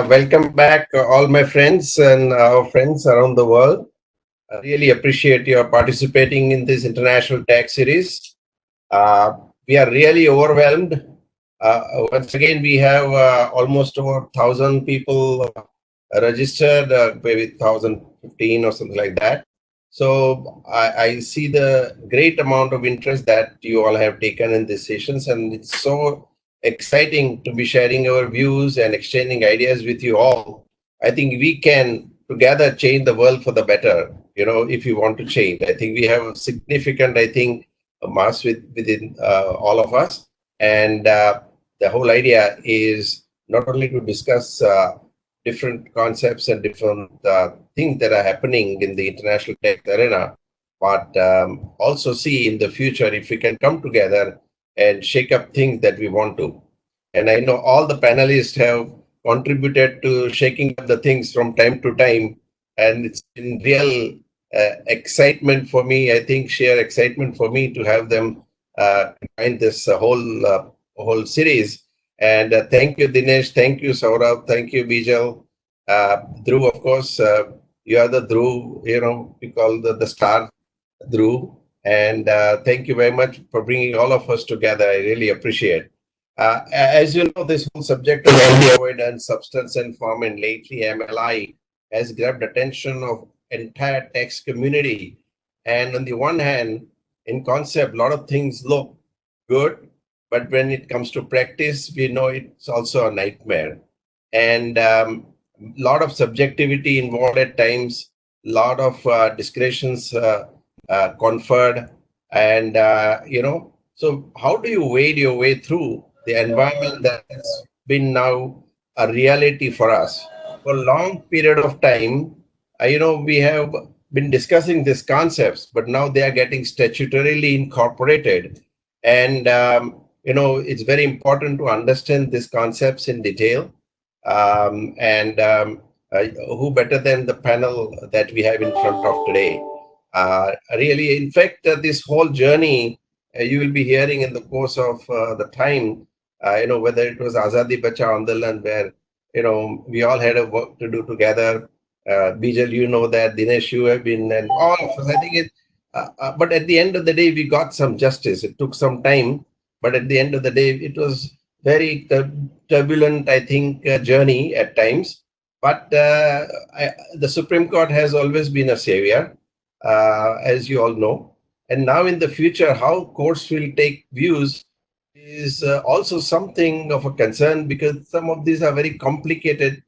Welcome back, all my friends and our friends around the world. I really appreciate your participating in this international tech series. We are really overwhelmed. Once again, we have almost over 1,000 people registered, maybe 1,015 or something like that. So I see the great amount of interest that you all have taken in these sessions, and it's so exciting to be sharing our views and exchanging ideas with you all. I think we can together change the world for the better. If you want to change, I think we have a significant, a mass within all of us, and the whole idea is not only to discuss different concepts and different things that are happening in the international tech arena, but also see in the future if we can come together and shake up things that we want to. And I know all the panelists have contributed to shaking up the things from time to time, and it's been real excitement for me, I think sheer excitement for me to have them behind this whole series. And thank you, Dinesh. Thank you, Saurabh. Thank you, Bijal. Dhruv, of course, you are the Dhruv, we call the star Dhruv. And thank you very much for bringing all of us together. I really appreciate. As you know, this whole subject of anti-avoidance, substance and form, and lately MLI has grabbed attention of entire text community. And on the one hand, in concept, a lot of things look good, but when it comes to practice, we know it's also a nightmare. And a lot of subjectivity involved at times, a lot of discretions conferred. And, so how do you wade your way through the environment that has been now a reality for us? For a long period of time, we have been discussing these concepts, but now they are getting statutorily incorporated. And, it's very important to understand these concepts in detail. Who better than the panel that we have in front of today? Really, in fact, this whole journey, you will be hearing in the course of the time, whether it was Azadi Bacha Andolan, where, we all had a work to do together. Bijal, you know that, Dinesh, you have been, and all of us, I think it, but at the end of the day, we got some justice. It took some time, but at the end of the day, it was very turbulent, I think, journey at times. But the Supreme Court has always been a savior, as you all know. And now in the future, how courts will take views is also something of a concern, because some of these are very complicated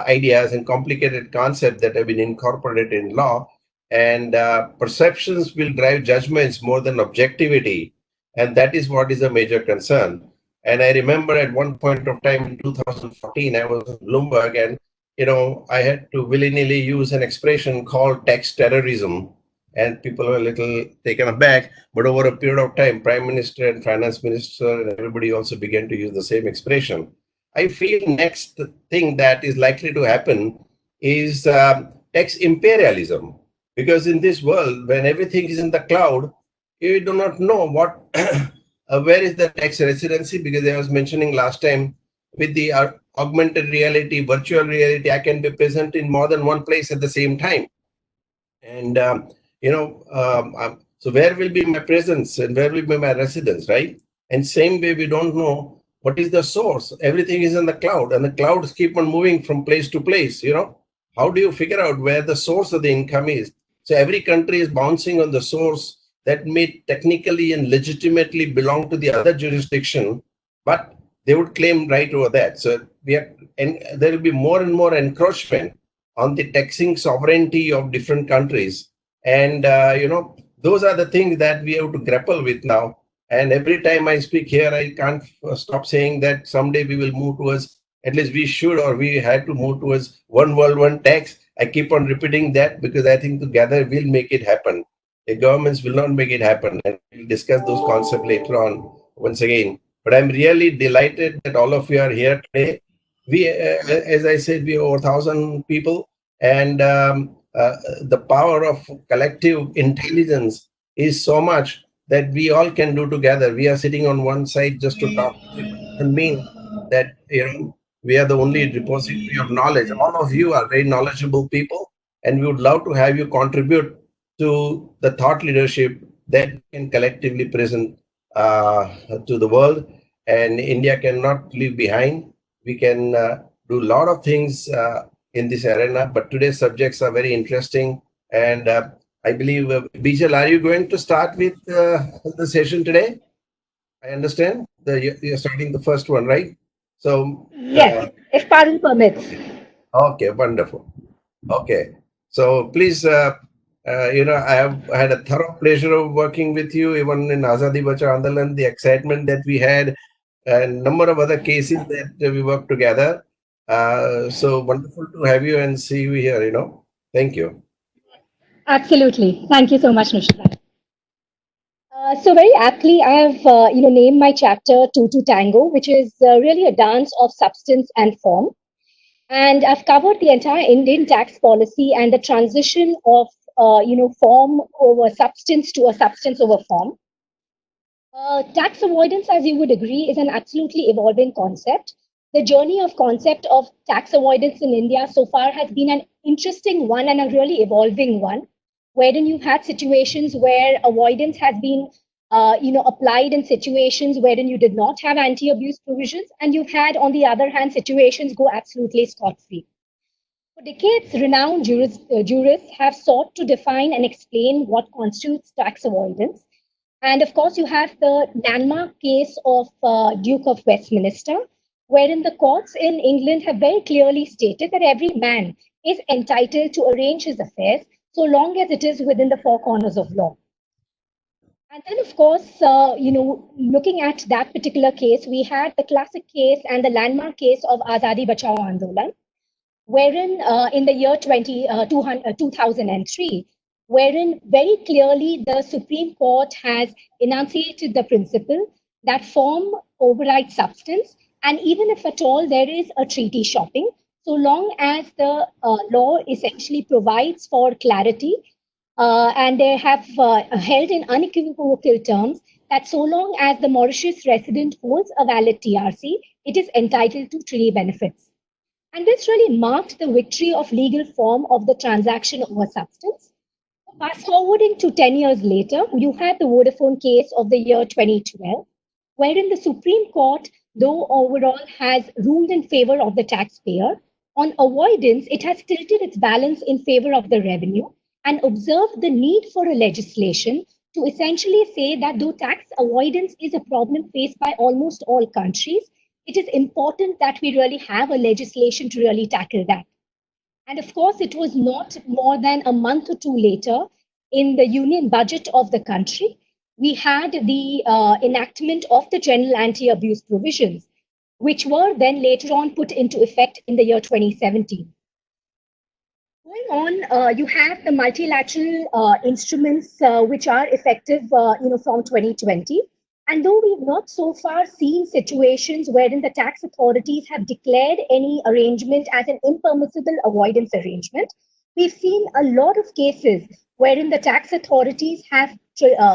ideas and complicated concepts that have been incorporated in law, and perceptions will drive judgments more than objectivity, and that is what is a major concern. And I remember at one point of time in 2014, I was in Bloomberg, and I had to willy-nilly use an expression called tax terrorism, and people were a little taken aback. But over a period of time, Prime Minister and Finance Minister and everybody also began to use the same expression. I feel next thing that is likely to happen is tax imperialism, because in this world, when everything is in the cloud, you do not know what where is the tax residency, because I was mentioning last time with the augmented reality, virtual reality, I can be present in more than one place at the same time. And, so where will be my presence and where will be my residence, right? And same way, we don't know what is the source. Everything is in the cloud, and the clouds keep on moving from place to place. How do you figure out where the source of the income is? So every country is bouncing on the source that may technically and legitimately belong to the other jurisdiction, but they would claim right over that. So there will be more and more encroachment on the taxing sovereignty of different countries. And, those are the things that we have to grapple with now. And every time I speak here, I can't stop saying that someday we will move towards, at least we should, or we had to move towards one world, one tax. I keep on repeating that because I think together we'll make it happen. The governments will not make it happen. And we'll discuss those concepts later on once again. But I'm really delighted that all of you are here today. We, as I said, we are over 1,000 people, and the power of collective intelligence is so much that we all can do together. We are sitting on one side just to talk. It doesn't mean that We are the only repository of knowledge. All of you are very knowledgeable people, and we would love to have you contribute to the thought leadership that we can collectively present to the world. And India cannot leave behind. We can do a lot of things in this arena, but today's subjects are very interesting. And I believe, Bijal, are you going to start with the session today? I understand you're starting the first one, right? So, Yes, if Parul permits. okay, wonderful. Okay, so please, I have had a thorough pleasure of working with you, even in Azadi Bachao Andolan, the excitement that we had, and number of other cases that we worked together. So wonderful to have you and see you here. Thank you. Absolutely. Thank you so much, Nishith. So very aptly, I have named my chapter Two to Tango, which is really a dance of substance and form. And I've covered the entire Indian tax policy and the transition of form over substance to a substance over form. Tax avoidance, as you would agree, is an absolutely evolving concept. The journey of concept of tax avoidance in India so far has been an interesting one and a really evolving one, wherein you've had situations where avoidance has been, applied in situations wherein you did not have anti-abuse provisions, and you've had, on the other hand, situations go absolutely scot-free. For decades, renowned jurists have sought to define and explain what constitutes tax avoidance. And of course, you have the landmark case of Duke of Westminster, wherein the courts in England have very clearly stated that every man is entitled to arrange his affairs so long as it is within the four corners of law. And then, of course, looking at that particular case, we had the classic case and the landmark case of Azadi Bachao Andolan, wherein in the year 2003, wherein very clearly the Supreme Court has enunciated the principle that form overrides substance, and even if at all there is a treaty shopping, so long as the law essentially provides for clarity, and they have held in unequivocal terms that so long as the Mauritius resident holds a valid TRC, it is entitled to treaty benefits. And this really marked the victory of legal form of the transaction over substance. Fast forwarding to 10 years later, you had the Vodafone case of the year 2012, wherein the Supreme Court, though overall has ruled in favor of the taxpayer, on avoidance, it has tilted its balance in favor of the revenue and observed the need for a legislation to essentially say that though tax avoidance is a problem faced by almost all countries, it is important that we really have a legislation to really tackle that. And of course, it was not more than a month or two later, in the union budget of the country, we had the enactment of the general anti-abuse provisions, which were then later on put into effect in the year 2017. Going on, you have the multilateral instruments which are effective from 2020. And though we've not so far seen situations wherein the tax authorities have declared any arrangement as an impermissible avoidance arrangement, we've seen a lot of cases wherein the tax authorities have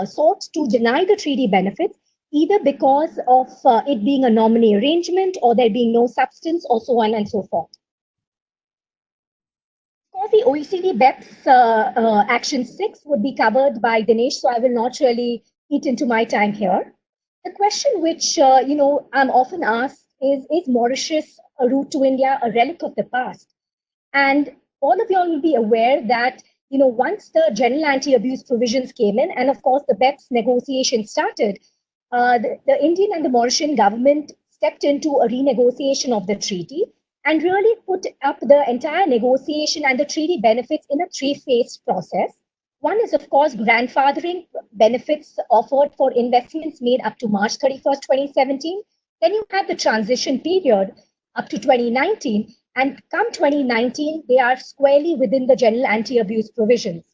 sought to deny the treaty benefits, either because of it being a nominee arrangement or there being no substance or so on and so forth. Of course, the OECD BEPS Action 6 would be covered by Dinesh, so I will not really eat into my time here. The question which, I'm often asked is Mauritius a route to India, a relic of the past? And all of you all will be aware that, once the general anti-abuse provisions came in, and of course the BEPS negotiation started, the Indian and the Mauritian government stepped into a renegotiation of the treaty and really put up the entire negotiation and the treaty benefits in a three-phase process. One is, of course, grandfathering benefits offered for investments made up to March 31st, 2017. Then you have the transition period up to 2019. And come 2019, they are squarely within the general anti-abuse provisions.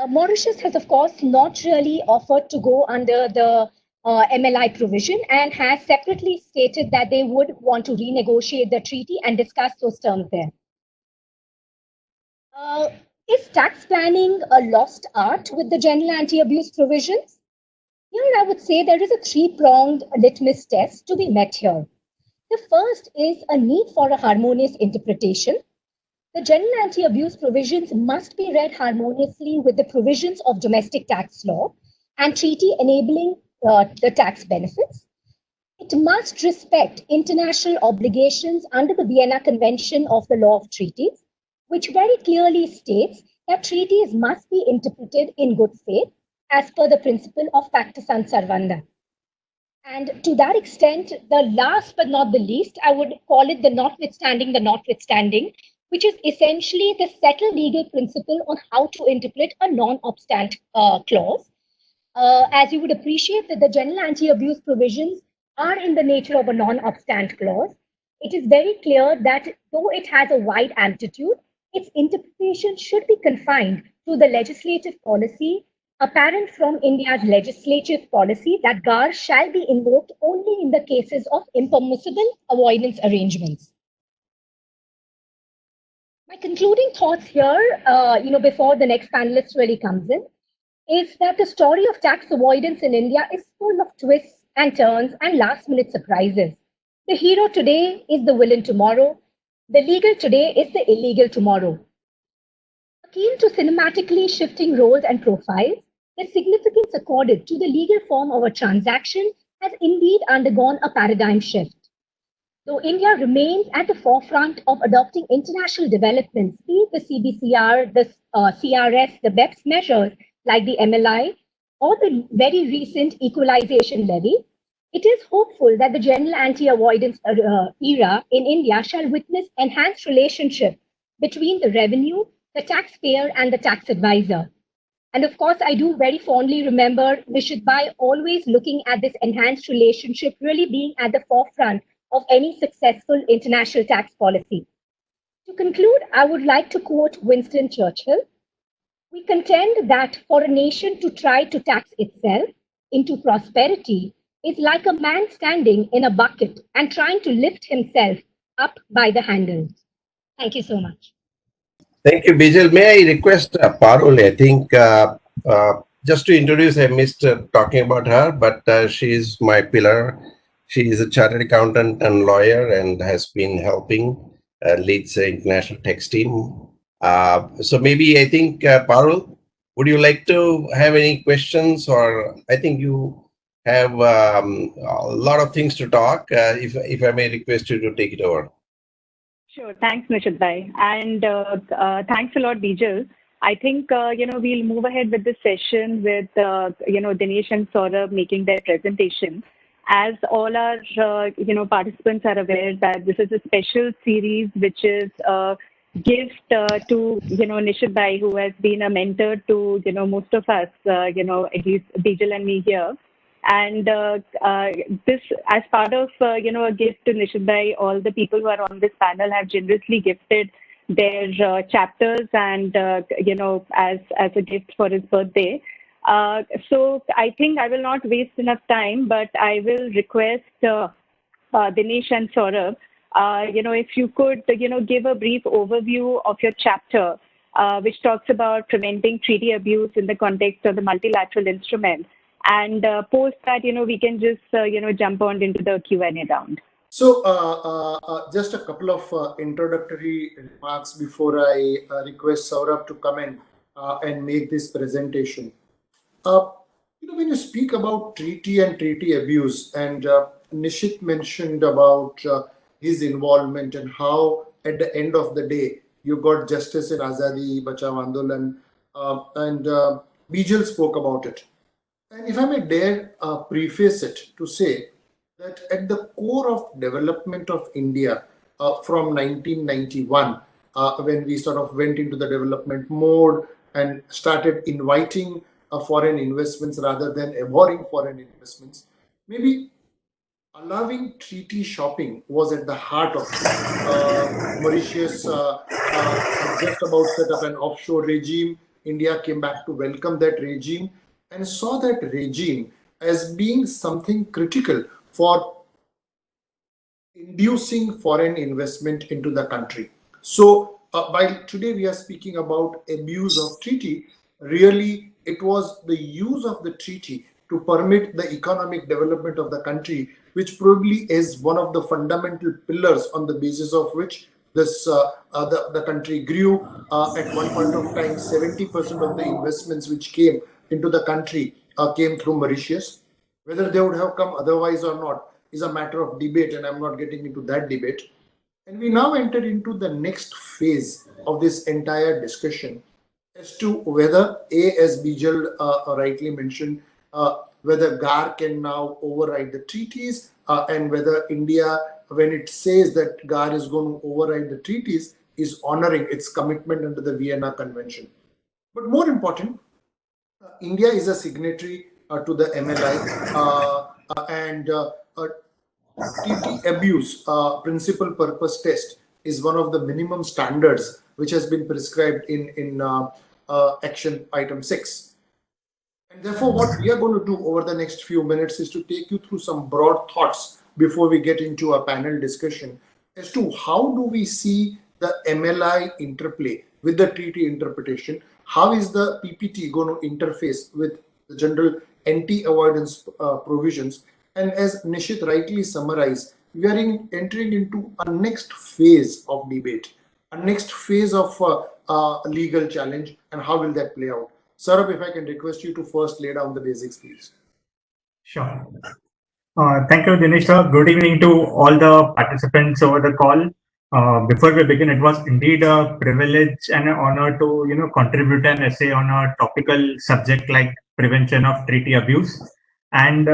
Mauritius has, of course, not really offered to go under the MLI provision and has separately stated that they would want to renegotiate the treaty and discuss those terms there. Is tax planning a lost art with the general anti-abuse provisions? Here, I would say there is a three-pronged litmus test to be met here. The first is a need for a harmonious interpretation. The general anti-abuse provisions must be read harmoniously with the provisions of domestic tax law and treaty enabling the tax benefits. It must respect international obligations under the Vienna Convention of the Law of Treaties, which very clearly states that treaties must be interpreted in good faith as per the principle of pacta sunt servanda. And to that extent, the last but not the least, I would call it the notwithstanding, which is essentially the settled legal principle on how to interpret a non-obstant clause. As you would appreciate that the general anti-abuse provisions are in the nature of a non-obstant clause, it is very clear that though it has a wide amplitude, its interpretation should be confined to the legislative policy apparent from India's legislative policy that GAR shall be invoked only in the cases of impermissible avoidance arrangements. My concluding thoughts here, before the next panelist really comes in, is that the story of tax avoidance in India is full of twists and turns and last-minute surprises. The hero today is the villain tomorrow. The legal today is the illegal tomorrow. Keen to cinematically shifting roles and profiles, the significance accorded to the legal form of a transaction has indeed undergone a paradigm shift. Though India remains at the forefront of adopting international developments, be it the CBCR, the CRS, the BEPS measures like the MLI, or the very recent equalization levy, it is hopeful that the general anti-avoidance era in India shall witness enhanced relationship between the revenue, the taxpayer, and the tax advisor. And of course, I do very fondly remember Nishith Bhai always looking at this enhanced relationship really being at the forefront of any successful international tax policy. To conclude, I would like to quote Winston Churchill. We contend that for a nation to try to tax itself into prosperity is like a man standing in a bucket and trying to lift himself up by the handle. Thank you so much. Thank you, Bijal. May I request Parul? I think just to introduce, I missed talking about her, but she is my pillar. She is a chartered accountant and lawyer and has been helping, leads the international tax team. So maybe I think, Parul, would you like to have any questions? Or I think you have a lot of things to talk. If I may request you to take it over. Sure. Thanks, Nishith Bhai. And thanks a lot, Bijal. I think, we'll move ahead with the session with, Dinesh and Saurabh making their presentation. As all our, participants are aware that this is a special series, which is a gift to, Nishith Bhai, who has been a mentor to, most of us, at least Bijal and me here. And this, as part of, a gift to Nishith Bhai, all the people who are on this panel have generously gifted their chapters and, as a gift for his birthday. So I think I will not waste enough time, but I will request Dinesh and Saurabh, if you could, give a brief overview of your chapter, which talks about preventing treaty abuse in the context of the multilateral instrument. And post that, we can just, jump on into the Q&A round. So just a couple of introductory remarks before I request Saurabh to come in and make this presentation. When you speak about treaty and treaty abuse, and Nishith mentioned about his involvement and how at the end of the day you got justice in Azadi Bachao Andolan, and Bijal spoke about it. And if I may dare preface it to say that at the core of development of India from 1991, when we sort of went into the development mode and started inviting foreign investments rather than abhorring foreign investments, maybe allowing treaty shopping was at the heart of it. Mauritius just about set up an offshore regime. India came back to welcome that regime and saw that regime as being something critical for inducing foreign investment into the country. So while today we are speaking about abuse of treaty, really it was the use of the treaty to permit the economic development of the country, which probably is one of the fundamental pillars on the basis of which the country grew. At one point of time, 70% of the investments which came into the country came through Mauritius. Whether they would have come otherwise or not is a matter of debate, and I'm not getting into that debate. And we now enter into the next phase of this entire discussion as to whether, as Bijal rightly mentioned, whether GAR can now override the treaties, and whether India, when it says that GAR is going to override the treaties, is honoring its commitment under the Vienna Convention. But more important, India is a signatory to the MLI, and TT abuse principal purpose test is one of the minimum standards which has been prescribed in action item 6. And therefore, what we are going to do over the next few minutes is to take you through some broad thoughts before we get into a panel discussion as to how do we see the MLI interplay with the treaty interpretation. How is the PPT going to interface with the general anti-avoidance provisions? And as Nishith rightly summarized, we are entering into a next phase of debate, a next phase of legal challenge, and how will that play out? Saurabh, if I can request you to first lay down the basics, please. Sure. Thank you, Dinesh. Good evening to all the participants over the call. Before we begin, it was indeed a privilege and an honor to contribute an essay on a topical subject like prevention of treaty abuse. And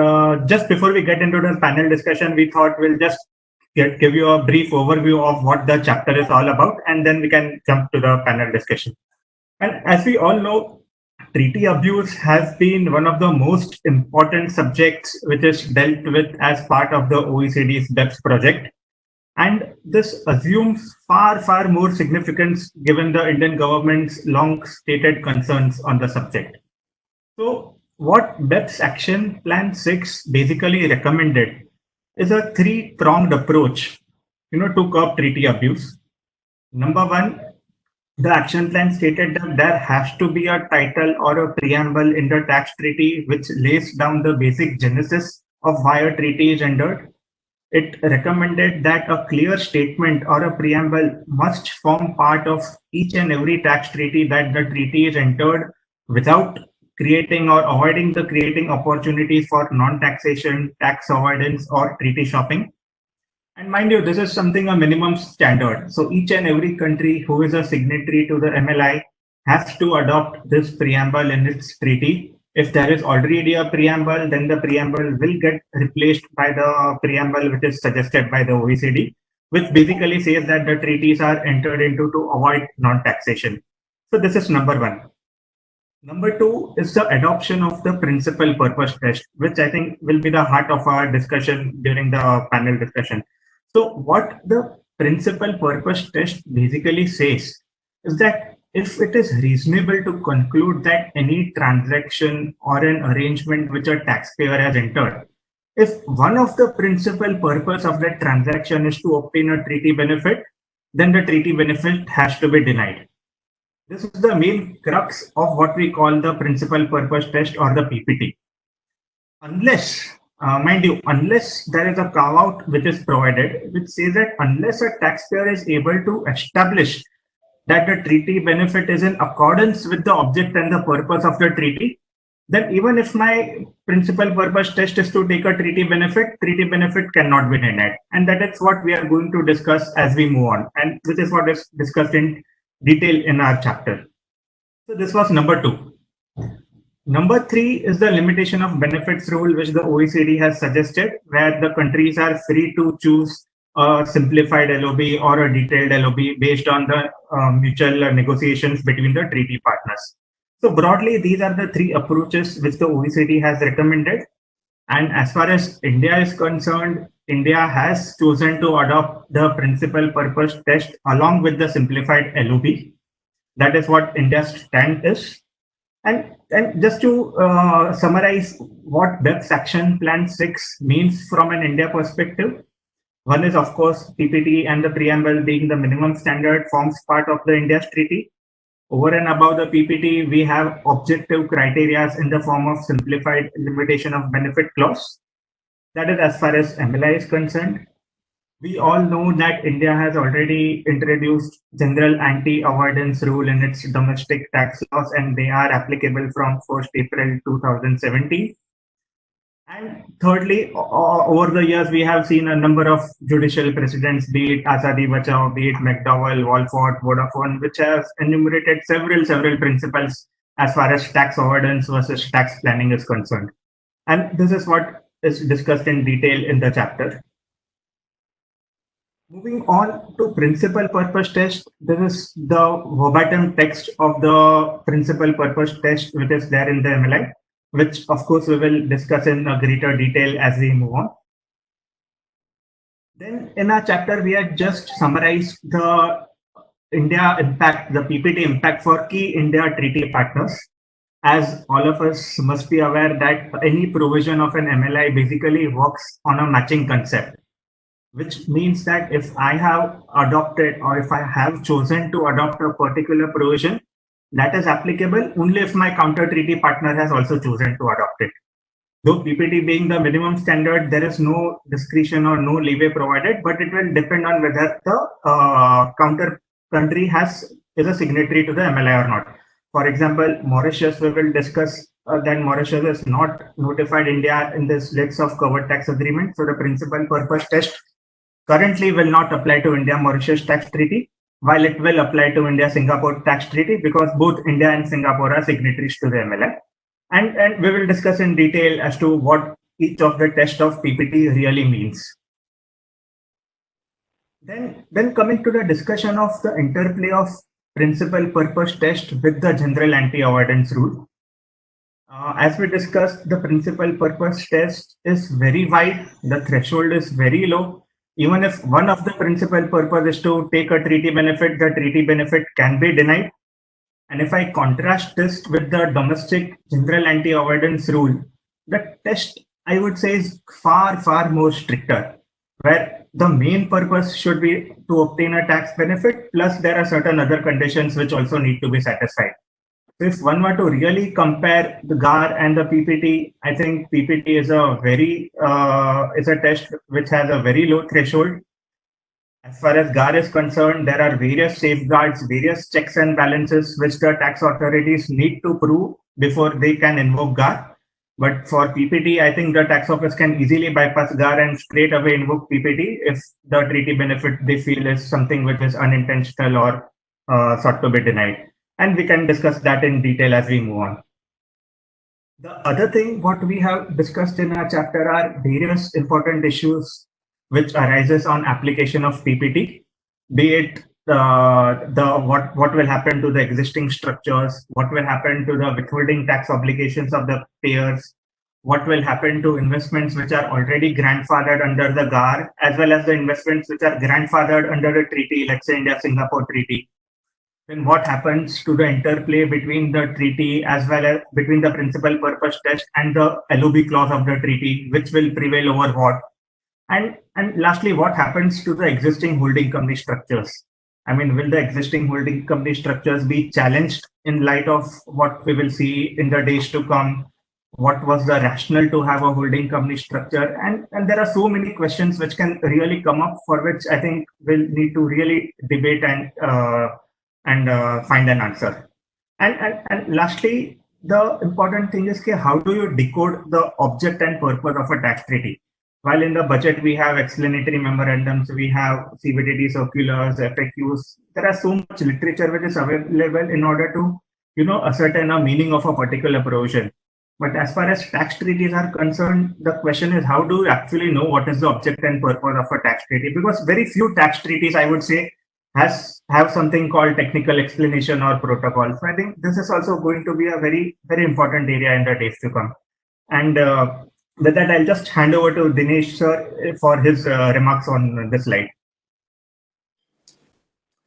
just before we get into the panel discussion, we thought we'll just give you a brief overview of what the chapter is all about, and then we can jump to the panel discussion. And as we all know, treaty abuse has been one of the most important subjects which is dealt with as part of the OECD's BEPS project. And this assumes far, far more significance given the Indian government's long stated concerns on the subject. So what BEPS Action Plan 6 basically recommended is a three-pronged approach to curb treaty abuse. Number one, the action plan stated that there has to be a title or a preamble in the tax treaty which lays down the basic genesis of why a treaty is entered. It recommended that a clear statement or a preamble must form part of each and every tax treaty that the treaty is entered without creating or avoiding the creating opportunities for non-taxation, tax avoidance, or treaty shopping. And mind you, this is something a minimum standard. So each and every country who is a signatory to the MLI has to adopt this preamble in its treaty. If there is already a preamble, then the preamble will get replaced by the preamble which is suggested by the OECD, which basically says that the treaties are entered into to avoid non-taxation. So this is number one. Number two is the adoption of the principal purpose test, which I think will be the heart of our discussion during the panel discussion. So what the principal purpose test basically says is that if it is reasonable to conclude that any transaction or an arrangement which a taxpayer has entered, if one of the principal purpose of that transaction is to obtain a treaty benefit, then the treaty benefit has to be denied. This is the main crux of what we call the principal purpose test or the PPT. Unless, mind you, unless there is a carve-out which is provided, which says that unless a taxpayer is able to establish that the treaty benefit is in accordance with the object and the purpose of the treaty, then even if my principal purpose test is to take a treaty benefit cannot be denied. And that is what we are going to discuss as we move on, and which is what is discussed in detail in our chapter. So this was number two. Number three is the limitation of benefits rule, which the OECD has suggested, where the countries are free to choose a simplified LOB or a detailed LOB based on the mutual negotiations between the treaty partners. So broadly, these are the three approaches which the OECD has recommended. And as far as India is concerned, India has chosen to adopt the principal purpose test along with the simplified LOB. That is what India's stand is. And just to summarize what BEPS Action Plan 6 means from an India perspective, one is, of course, PPT and the preamble being the minimum standard forms part of the India's treaty. Over and above the PPT, we have objective criteria in the form of simplified limitation of benefit clause. That is as far as MLI is concerned. We all know that India has already introduced general anti-avoidance rule in its domestic tax laws, and they are applicable from 1st April 2017. And thirdly, over the years, we have seen a number of judicial precedents, be it Azadi Bachao, be it McDowell, Walford, Vodafone, which has enumerated several principles as far as tax avoidance versus tax planning is concerned. And this is what is discussed in detail in the chapter. Moving on to principal purpose test, this is the verbatim text of the principal purpose test, which is there in the MLI, which of course we will discuss in a greater detail as we move on. Then in our chapter, we have just summarized the India impact, the PPT impact for key India treaty partners. As all of us must be aware that any provision of an MLI basically works on a matching concept, which means that if I have adopted or if I have chosen to adopt a particular provision, that is applicable only if my counter treaty partner has also chosen to adopt it. Though PPT being the minimum standard, there is no discretion or no leeway provided, but it will depend on whether the counter country is a signatory to the MLI or not. For example, Mauritius, we will discuss that Mauritius has not notified India in this list of covered tax agreement. So the principal purpose test currently will not apply to India-Mauritius tax treaty, while it will apply to India-Singapore tax treaty because both India and Singapore are signatories to the MLI. And we will discuss in detail as to what each of the test of PPT really means. Then coming to the discussion of the interplay of principal purpose test with the general anti-avoidance rule. As we discussed, the principal purpose test is very wide. The threshold is very low. Even if one of the principal purpose is to take a treaty benefit, the treaty benefit can be denied. And if I contrast this with the domestic general anti-avoidance rule, the test, I would say, is far more stricter, where the main purpose should be to obtain a tax benefit, plus there are certain other conditions which also need to be satisfied. So if one were to really compare the GAR and the PPT, I think PPT is a test which has a very low threshold. As far as GAR is concerned, there are various safeguards, various checks and balances which the tax authorities need to prove before they can invoke GAR. But for PPT, I think the tax office can easily bypass GAR and straight away invoke PPT if the treaty benefit they feel is something which is unintentional or sought to be denied. And we can discuss that in detail as we move on. The other thing what we have discussed in our chapter are various important issues which arises on application of PPT, be it what will happen to the existing structures, what will happen to the withholding tax obligations of the payers, what will happen to investments which are already grandfathered under the GAR, as well as the investments which are grandfathered under a treaty, let's say India-Singapore treaty. Then what happens to the interplay between the treaty as well as between the principal purpose test and the LOB clause of the treaty, which will prevail over what? And lastly, what happens to the existing holding company structures? I mean, will the existing holding company structures be challenged in light of what we will see in the days to come? What was the rationale to have a holding company structure? And there are so many questions which can really come up, for which I think we'll need to really debate and find an answer. And lastly, the important thing is how do you decode the object and purpose of a tax treaty? While in the budget we have explanatory memorandums, we have CBDT circulars, FAQs. There are so much literature which is available in order to ascertain a meaning of a particular provision. But as far as tax treaties are concerned, the question is how do you actually know what is the object and purpose of a tax treaty? Because very few tax treaties, I would say, have something called technical explanation or protocol. So I think this is also going to be a very important area in the days to come. And with that, I'll just hand over to Dinesh sir for his remarks on this slide.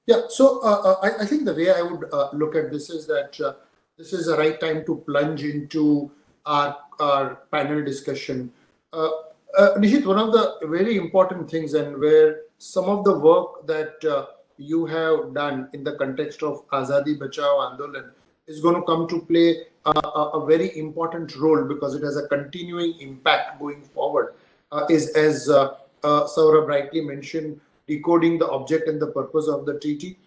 Yeah, so I think the way I would look at this is that this is the right time to plunge into our panel discussion. Nishith, one of the very important things and where some of the work that you have done in the context of Azadi Bachao Andolan is going to come to play a very important role, because it has a continuing impact going forward, is, as Saurabh rightly mentioned, decoding the object and the purpose of the treaty.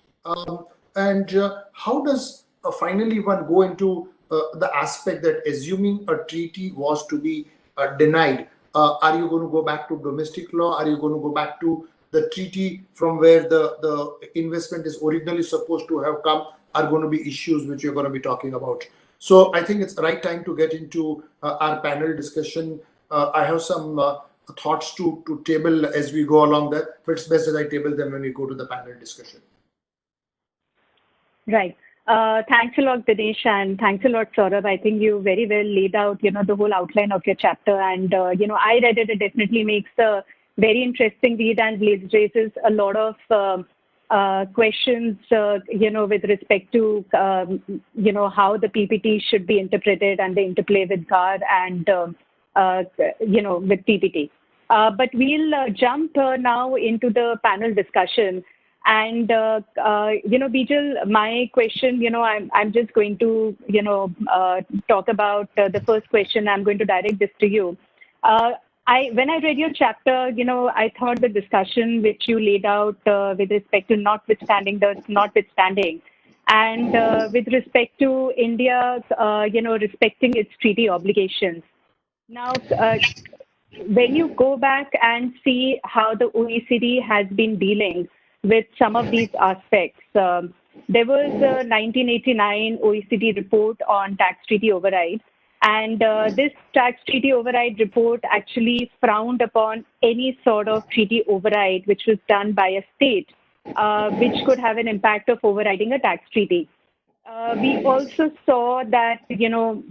And how does finally one go into the aspect that, assuming a treaty was to be denied, are you going to go back to domestic law? Are you going to go back to the treaty from where the investment is originally supposed to have come? Are going to be issues which you're going to be talking about. So I think it's the right time to get into our panel discussion. I have some thoughts to table as we go along that, but it's best that I table them when we go to the panel discussion. Right. Thanks a lot, Dinesh, and thanks a lot, Saurabh. I think you very well laid out, the whole outline of your chapter. And, I read it. It definitely makes a very interesting read and raises a lot of questions, with respect to, how the PPT should be interpreted and the interplay with GAR and, with PPT. But we'll jump now into the panel discussion. And, Bijal, my question, I'm just going to, talk about the first question. I'm going to direct this to you. When I read your chapter, I thought the discussion which you laid out with respect to notwithstanding and with respect to India, respecting its treaty obligations. Now, when you go back and see how the OECD has been dealing with some of these aspects, there was a 1989 OECD report on tax treaty override. And this tax treaty override report actually frowned upon any sort of treaty override which was done by a state, which could have an impact of overriding a tax treaty. We also saw that, in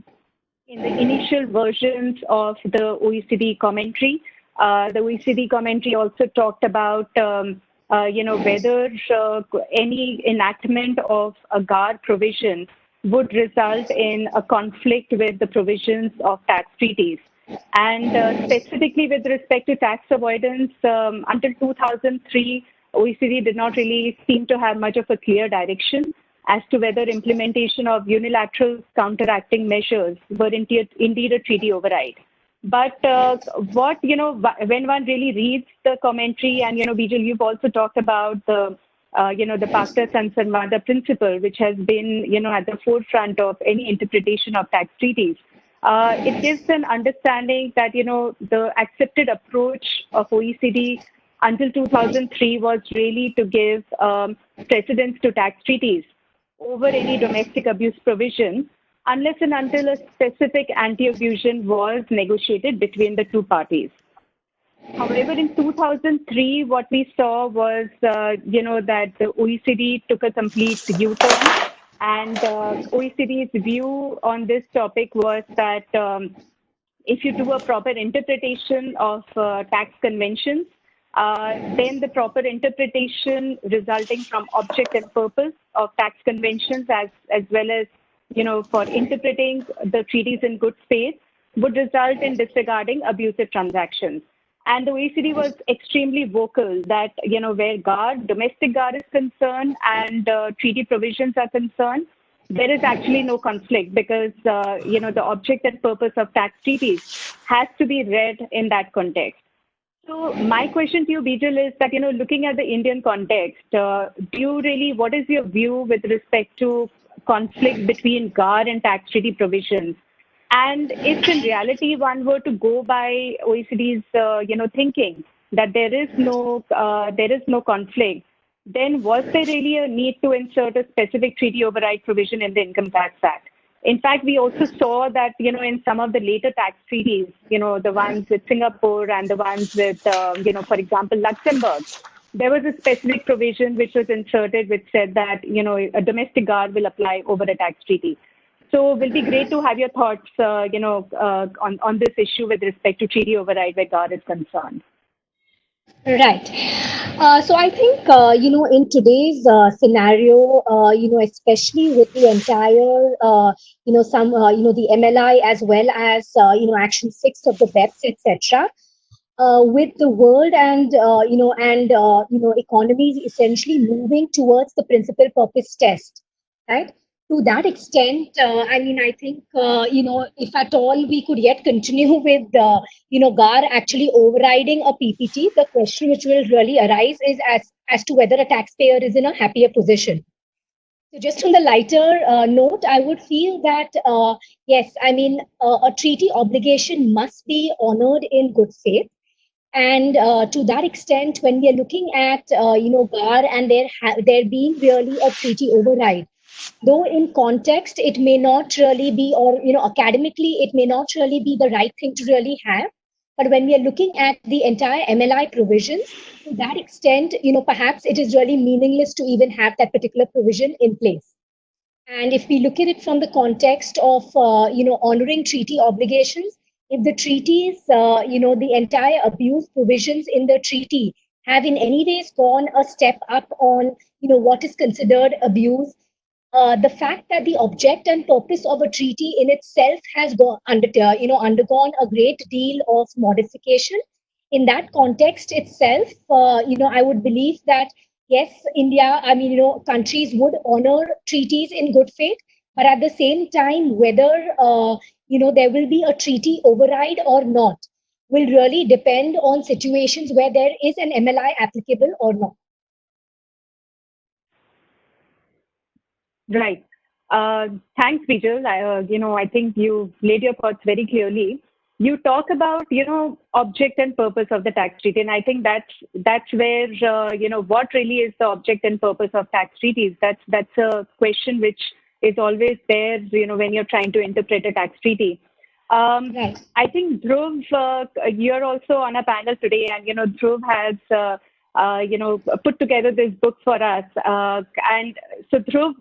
the initial versions of the OECD commentary, also talked about, whether any enactment of a GAR provision would result in a conflict with the provisions of tax treaties. And specifically with respect to tax avoidance, until 2003, OECD did not really seem to have much of a clear direction as to whether implementation of unilateral counteracting measures were indeed a treaty override. But when one really reads the commentary, and, Bijal, you've also talked about the Pacta Sunt Servanda principle, which has been, at the forefront of any interpretation of tax treaties. It gives an understanding that, the accepted approach of OECD until 2003 was really to give precedence to tax treaties over any domestic abuse provision, unless and until a specific anti-abusion was negotiated between the two parties. However, in 2003, what we saw was, that the OECD took a complete U-turn, and OECD's view on this topic was that if you do a proper interpretation of tax conventions, then the proper interpretation resulting from object and purpose of tax conventions, as well as, for interpreting the treaties in good faith, would result in disregarding abusive transactions. And the OECD was extremely vocal that, where domestic GAR is concerned and treaty provisions are concerned, there is actually no conflict, because, the object and purpose of tax treaties has to be read in that context. So my question to you, Bijal, is that, looking at the Indian context, what is your view with respect to conflict between GAR and tax treaty provisions? And if in reality one were to go by OECD's, thinking that there is no conflict, then was there really a need to insert a specific treaty override provision in the Income Tax Act? In fact, we also saw that, in some of the later tax treaties, the ones with Singapore and the ones with, for example, Luxembourg, there was a specific provision which was inserted which said that, a domestic GAR will apply over a tax treaty. So it will be great to have your thoughts, on this issue with respect to treaty override where GAR is concerned. Right. So I think, in today's scenario, especially with the entire, the MLI as well as, Action 6 of the BEPS, etc., with the world and economies essentially moving towards the principal purpose test, right? To that extent, I think if at all we could yet continue with GAR actually overriding a PPT, the question which will really arise is as to whether a taxpayer is in a happier position. So just on the lighter note, I would feel that, yes, a treaty obligation must be honored in good faith. And to that extent, when we are looking at, GAR and there being really a treaty override, though in context, it may not really be, or, academically, it may not really be the right thing to really have. But when we are looking at the entire MLI provisions, to that extent, perhaps it is really meaningless to even have that particular provision in place. And if we look at it from the context of, honoring treaty obligations, if the treaties, the entire abuse provisions in the treaty have in any ways gone a step up on, what is considered abuse, the fact that the object and purpose of a treaty in itself has undergone a great deal of modification. In that context itself, I would believe that yes, India, countries would honor treaties in good faith, but at the same time, whether there will be a treaty override or not will really depend on situations where there is an MLI applicable or not. Right. Thanks, Bijal. I think you laid your thoughts very clearly. You talk about, object and purpose of the tax treaty, and I think that's where, what really is the object and purpose of tax treaties? That's a question which is always there, when you're trying to interpret a tax treaty. Right. I think Dhruv, you're also on a panel today, and Dhruv has put together this book for us. And so, Dhruv,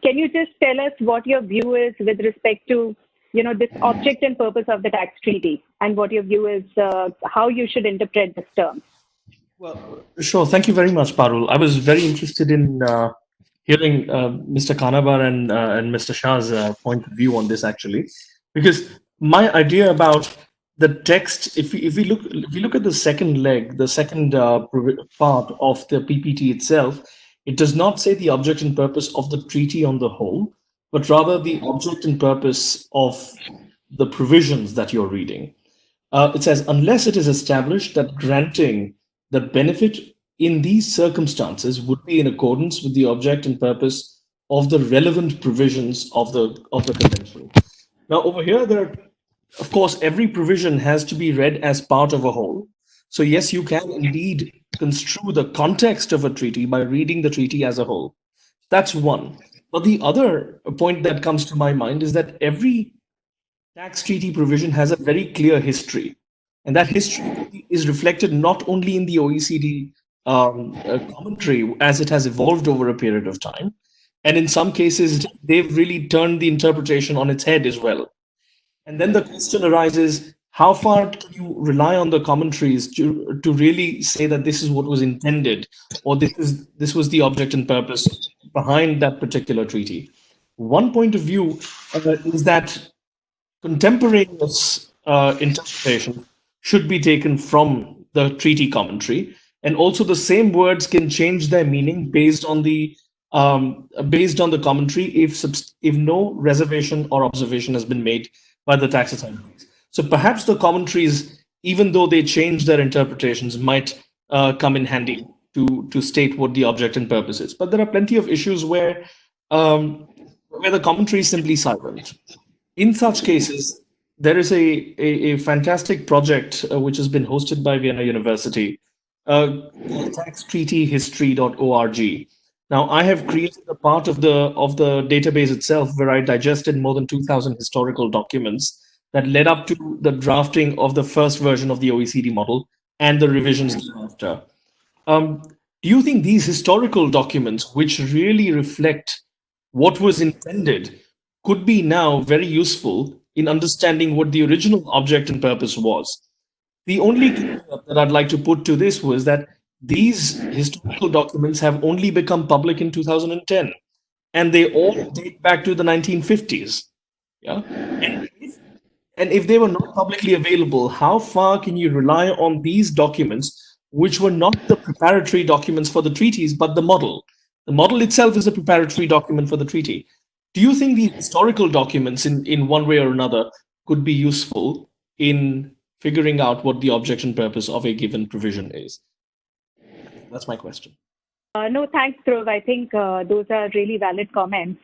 can you just tell us what your view is with respect to, this object and purpose of the tax treaty, and what your view is, how you should interpret this term? Well, sure. Thank you very much, Parul. I was very interested in hearing Mr. Kanabar and Mr. Shah's point of view on this, actually, because my idea about the text, if we look at the second leg, the second part of the PPT itself, it does not say the object and purpose of the treaty on the whole, but rather the object and purpose of the provisions that you're reading. It says, unless it is established that granting the benefit in these circumstances would be in accordance with the object and purpose of the relevant provisions of the convention. Now, over here, of course, every provision has to be read as part of a whole. So yes, you can indeed construe the context of a treaty by reading the treaty as a whole. That's one. But the other point that comes to my mind is that every tax treaty provision has a very clear history. And that history is reflected not only in the OECD commentary as it has evolved over a period of time, and in some cases, they've really turned the interpretation on its head as well. And then the question arises, how far can you rely on the commentaries to really say that this is what was intended, or this was the object and purpose behind that particular treaty? One point of view is that contemporaneous interpretation should be taken from the treaty commentary, and also the same words can change their meaning based on the commentary if no reservation or observation has been made by the tax authorities. So perhaps the commentaries, even though they change their interpretations, might come in handy to state what the object and purpose is. But there are plenty of issues where the commentary is simply silent. In such cases, there is a fantastic project which has been hosted by Vienna University, taxtreatyhistory.org. Now, I have created a part of the database itself where I digested more than 2,000 historical documents that led up to the drafting of the first version of the OECD model and the revisions thereafter. Do you think these historical documents, which really reflect what was intended, could be now very useful in understanding what the original object and purpose was? The only caveat that I'd like to put to this was that these historical documents have only become public in 2010, and they all date back to the 1950s. Yeah, and And if they were not publicly available, how far can you rely on these documents, which were not the preparatory documents for the treaties, but the model? The model itself is a preparatory document for the treaty. Do you think these historical documents, in one way or another, could be useful in figuring out what the object and purpose of a given provision is? That's my question. No, thanks, Dhruv. I think those are really valid comments.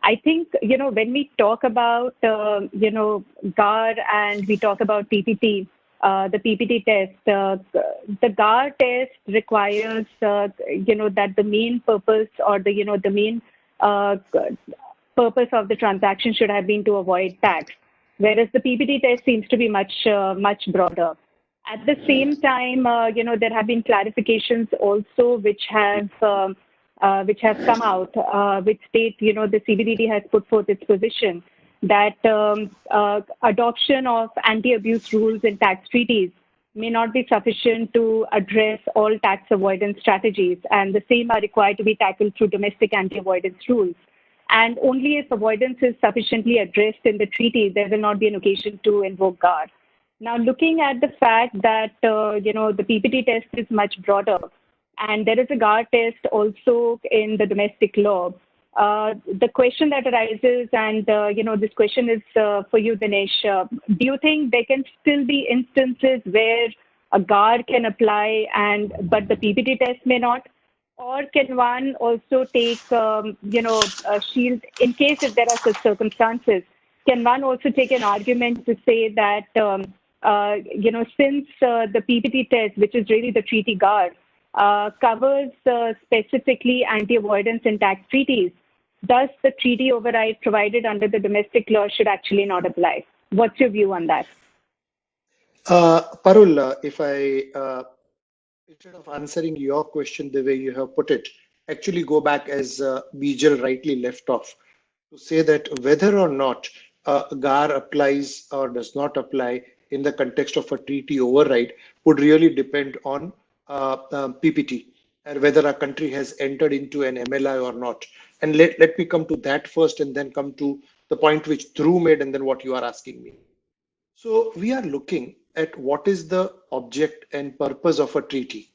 I think, when we talk about, GAR and we talk about PPT, the PPT test, the GAR test requires, that the main purpose or the main purpose of the transaction should have been to avoid tax, whereas the PPT test seems to be much broader. At the same time, there have been clarifications also which have come out, which state, the CBDT has put forth its position that adoption of anti-abuse rules in tax treaties may not be sufficient to address all tax avoidance strategies, and the same are required to be tackled through domestic anti-avoidance rules. And only if avoidance is sufficiently addressed in the treaty, there will not be an occasion to invoke GAR. Now, looking at the fact that, the PPT test is much broader, and there is a GAR test also in the domestic law, the question that arises, and, this question is for you, Dinesh, do you think there can still be instances where a GAR can apply but the PPT test may not? Or can one also take, a shield in case if there are such circumstances? Can one also take an argument to say that, since the PPT test, which is really the treaty GAR, covers specifically anti-avoidance in tax treaties, thus the treaty override provided under the domestic law should actually not apply? What's your view on that? Parul, if I, instead of answering your question the way you have put it, actually go back as Bijal rightly left off to say that whether or not GAR applies or does not apply in the context of a treaty override would really depend on PPT and whether a country has entered into an MLI or not. And let me come to that first and then come to the point which Dhruv made and then what you are asking me. So we are looking at what is the object and purpose of a treaty.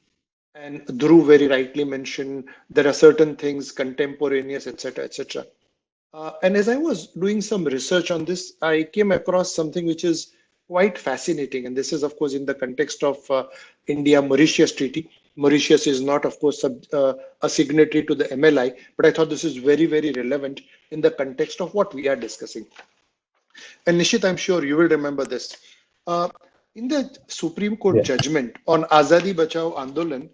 And Dhruv very rightly mentioned there are certain things contemporaneous, etc., etc. And as I was doing some research on this, I came across something which is quite fascinating. And this is, of course, in the context of India-Mauritius Treaty. Mauritius is not, of course, a signatory to the MLI, but I thought this is very, very relevant in the context of what we are discussing. And Nishith, I'm sure you will remember this. In the Supreme Court judgment on Azadi Bachao Andolan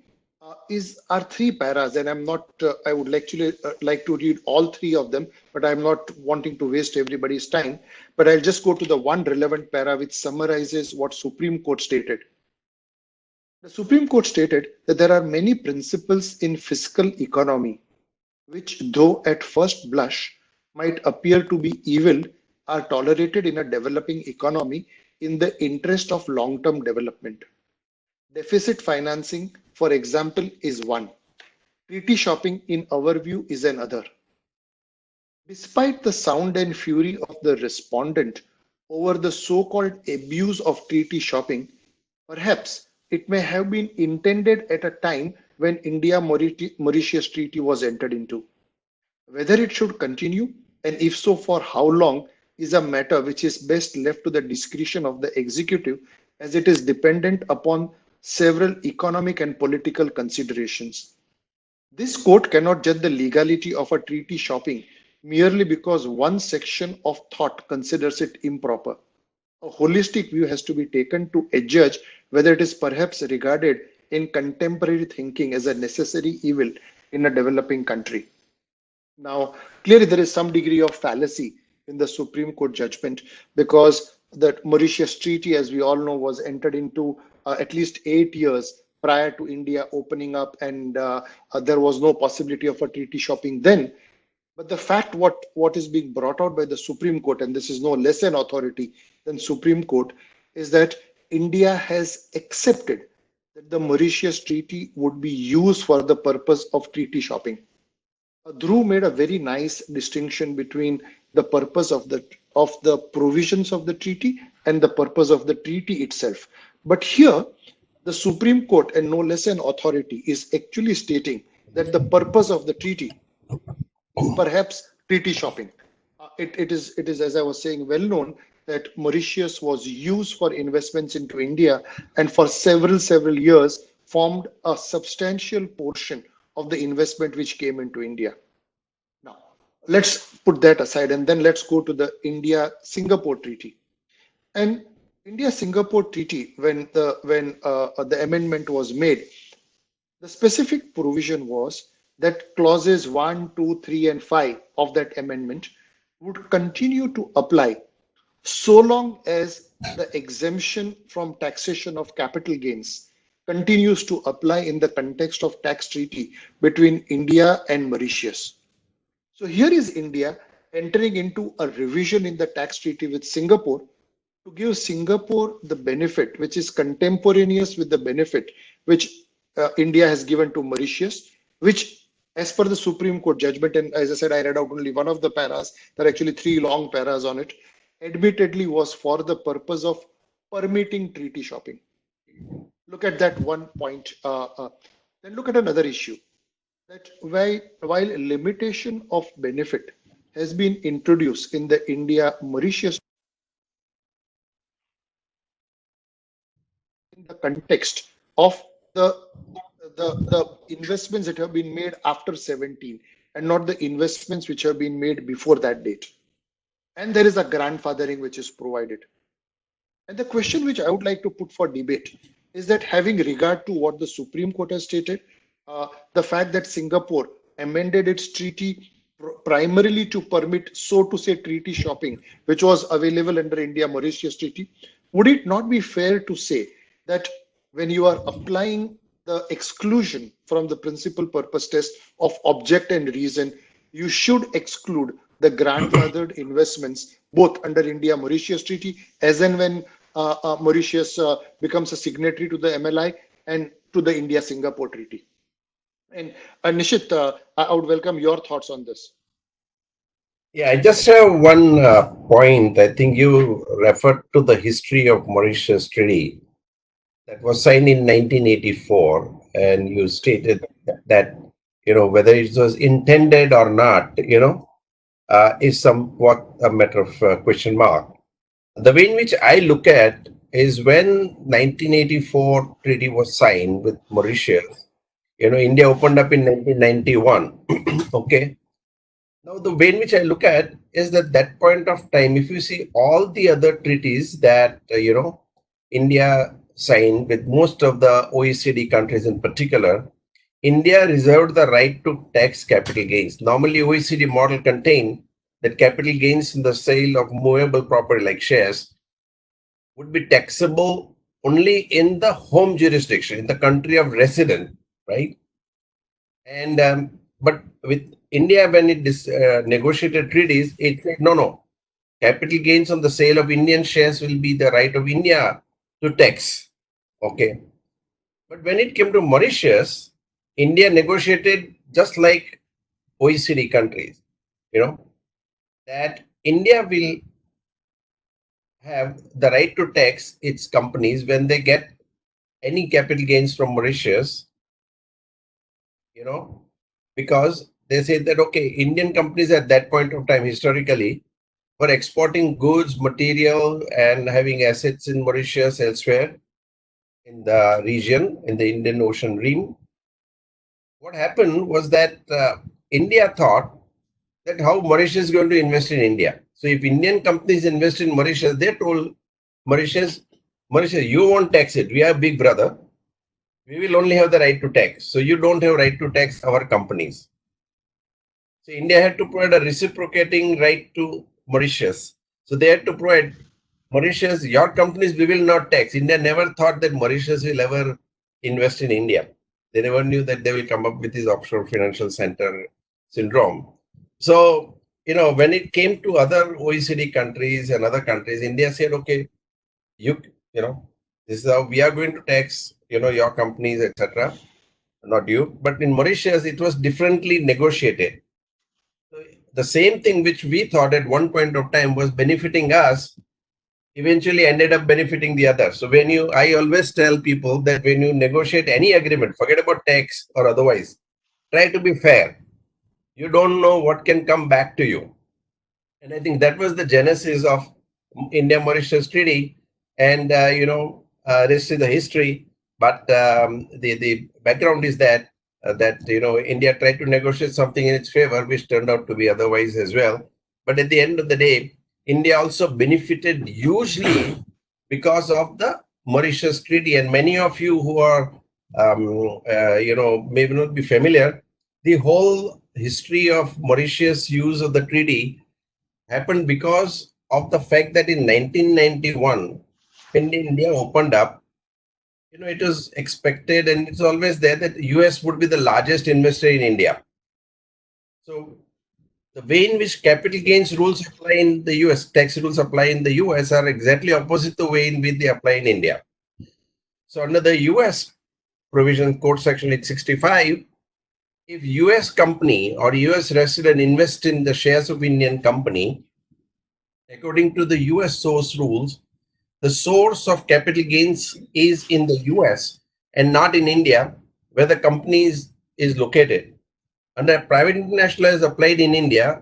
are three paras, and I'm not, I would actually like to read all three of them, but I'm not wanting to waste everybody's time. But I'll just go to the one relevant para which summarizes what Supreme Court stated. The Supreme Court stated that there are many principles in fiscal economy, which though at first blush might appear to be evil, are tolerated in a developing economy in the interest of long-term development. Deficit financing, for example, is one. Treaty shopping, in our view, is another. Despite the sound and fury of the respondent over the so-called abuse of treaty shopping, perhaps it may have been intended at a time when India-Mauritius Treaty was entered into. Whether it should continue, and if so, for how long, is a matter which is best left to the discretion of the executive, as it is dependent upon several economic and political considerations. This court cannot judge the legality of a treaty shopping merely because one section of thought considers it improper. A holistic view has to be taken to adjudge whether it is perhaps regarded in contemporary thinking as a necessary evil in a developing country. Now, clearly there is some degree of fallacy in the Supreme Court judgment because the Mauritius Treaty, as we all know, was entered into at least 8 years prior to India opening up, and there was no possibility of a treaty shopping then. But the fact what is being brought out by the Supreme Court, and this is no less an authority than Supreme Court, is that India has accepted that the Mauritius Treaty would be used for the purpose of treaty shopping. Dhruv made a very nice distinction between the purpose of the provisions of the treaty and the purpose of the treaty itself. But here, the Supreme Court, and no less an authority, is actually stating that the purpose of the treaty is perhaps treaty shopping. It is, as I was saying, well known that Mauritius was used for investments into India, and for several years formed a substantial portion of the investment which came into India. Now, let's put that aside, and then let's go to the India-Singapore Treaty. And India-Singapore Treaty, when the amendment was made, the specific provision was that clauses 1, 2, 3, and 5 of that amendment would continue to apply so long as the exemption from taxation of capital gains continues to apply in the context of tax treaty between India and Mauritius. So here is India entering into a revision in the tax treaty with Singapore to give Singapore the benefit which is contemporaneous with the benefit which India has given to Mauritius, which, as per the Supreme Court judgment, and as I said, I read out only one of the paras, there are actually 3 long paras on it, admittedly was for the purpose of permitting treaty shopping. Look at that one point. Then look at another issue, that while limitation of benefit has been introduced in the India-Mauritius in the context of the investments that have been made after 17 and not the investments which have been made before that date. And there is a grandfathering which is provided. And the question which I would like to put for debate is that, having regard to what the Supreme Court has stated, the fact that Singapore amended its treaty primarily to permit, so to say, treaty shopping, which was available under India-Mauritius Treaty, would it not be fair to say that when you are applying the exclusion from the principal purpose test of object and reason, you should exclude the grandfathered investments both under India-Mauritius Treaty as and when Mauritius becomes a signatory to the MLI and to the India-Singapore Treaty? And Nishith, I would welcome your thoughts on this. Yeah, I just have one point. I think you referred to the history of Mauritius Treaty that was signed in 1984, and you stated that, whether it was intended or not, is somewhat a matter of question mark. The way in which I look at is when 1984 treaty was signed with Mauritius, India opened up in 1991. Okay. Now, the way in which I look at is that point of time, if you see all the other treaties that, India signed with most of the OECD countries in particular, India reserved the right to tax capital gains. Normally, OECD model contained that capital gains in the sale of movable property like shares would be taxable only in the home jurisdiction, in the country of residence, right? And but with India, when it negotiated treaties, it said no, capital gains on the sale of Indian shares will be the right of India to tax. Okay, but when it came to Mauritius, India negotiated just like OECD countries, that India will have the right to tax its companies when they get any capital gains from Mauritius, because they said that, okay, Indian companies at that point of time historically were exporting goods, material, and having assets in Mauritius, elsewhere in the region, in the Indian Ocean Rim. What happened was that India thought that how Mauritius is going to invest in India. So if Indian companies invest in Mauritius, they told Mauritius, you won't tax it. We are big brother. We will only have the right to tax. So you don't have right to tax our companies. So India had to provide a reciprocating right to Mauritius. So they had to provide Mauritius, your companies we will not tax. India never thought that Mauritius will ever invest in India. They never knew that they will come up with this offshore financial center syndrome. So, when it came to other OECD countries and other countries, India said, okay, this is how we are going to tax, your companies, etc. Not you. But in Mauritius, it was differently negotiated. So the same thing which we thought at one point of time was benefiting us eventually ended up benefiting the other. So I always tell people that when you negotiate any agreement, forget about tax or otherwise, try to be fair. You don't know what can come back to you. And I think that was the genesis of India-Mauritius Treaty. And, this is the history. But the background is that, India tried to negotiate something in its favor, which turned out to be otherwise as well. But at the end of the day, India also benefited hugely because of the Mauritius Treaty. And many of you who are, maybe not be familiar, the whole history of Mauritius use of the treaty happened because of the fact that in 1991, when India opened up, it was expected, and it's always there, that US would be the largest investor in India. So the way in which capital gains rules apply in the US, tax rules apply in the US, are exactly opposite the way in which they apply in India. So under the US provision, Code Section 865, if US company or US resident invest in the shares of Indian company, according to the US source rules, the source of capital gains is in the US and not in India, where the company is located. Under private international as applied in India,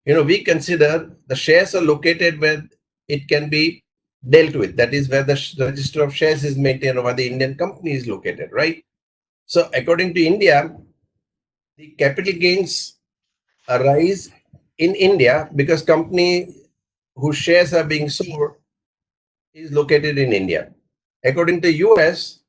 we consider the shares are located where it can be dealt with. That is where the register of shares is maintained or where the Indian company is located, right? So according to India, the capital gains arise in India because company whose shares are being sold is located in India. According to US,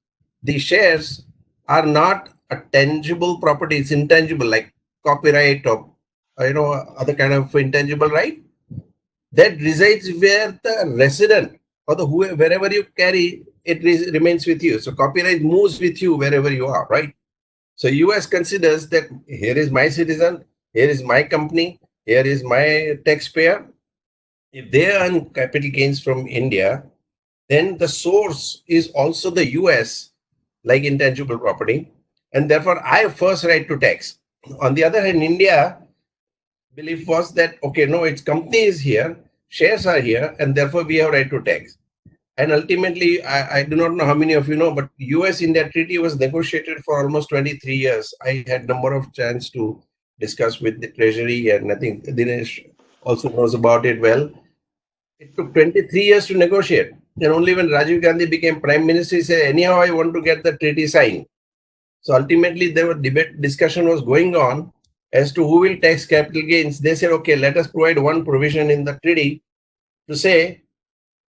the shares are not a tangible property, it's intangible, like copyright or other kind of intangible right that resides where the resident or wherever you carry it remains with you. So copyright moves with you wherever you are, right? So US considers that here is my citizen, here is my company, here is my taxpayer. If they earn capital gains from India, then the source is also the US, like intangible property, and therefore I have first right to tax. On the other hand, India belief was that, okay, no, its company is here, shares are here, and therefore we have right to tax. And ultimately, I do not know how many of you know, but US-India treaty was negotiated for almost 23 years. I had number of chance to discuss with the Treasury, and I think Dinesh also knows about it well. It took 23 years to negotiate. And only when Rajiv Gandhi became Prime Minister, he said, anyhow, I want to get the treaty signed. So ultimately, there was discussion was going on as to who will tax capital gains. They said, okay, let us provide one provision in the treaty to say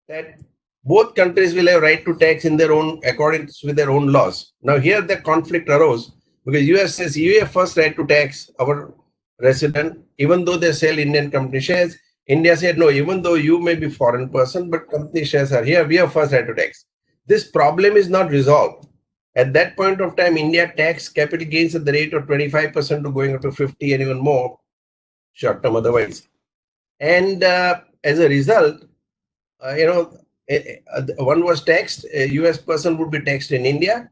that both countries will have right to tax in their own accordance with their own laws. Now here the conflict arose because US says you have first right to tax our resident, even though they sell Indian company shares. India said, no, even though you may be foreign person, but company shares are here, we have first right to tax. This problem is not resolved. At that point of time, India taxed capital gains at the rate of 25% to going up to 50 and even more, short term otherwise. And as a result, one was taxed, a US person would be taxed in India.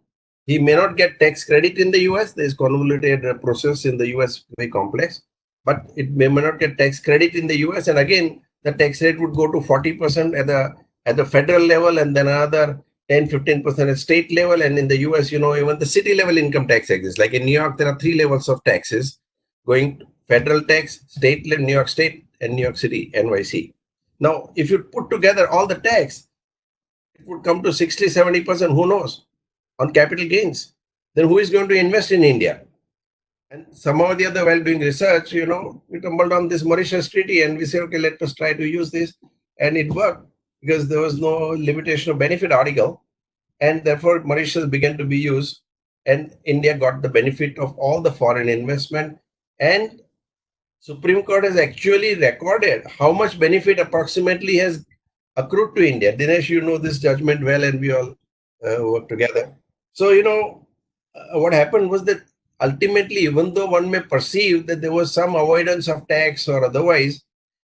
He may not get tax credit in the US. There is convoluted process in the US, very complex, but it may not get tax credit in the US. And again, the tax rate would go to 40% at the federal level, and then another 10-15% at state level. And in the US, even the city level income tax exists. Like in New York, there are 3 levels of taxes going to federal tax, state, New York State, and New York City, NYC. Now, if you put together all the tax, it would come to 60-70%, who knows, on capital gains. Then who is going to invest in India? And somehow or the other, while doing research, we stumbled on this Mauritius Treaty and we said, okay, let us try to use this. And it worked because there was no limitation of benefit article. And therefore, Mauritius began to be used. And India got the benefit of all the foreign investment. And Supreme Court has actually recorded how much benefit approximately has accrued to India. Dinesh, you know this judgment well, and we all work together. So, what happened was that ultimately, even though one may perceive that there was some avoidance of tax or otherwise,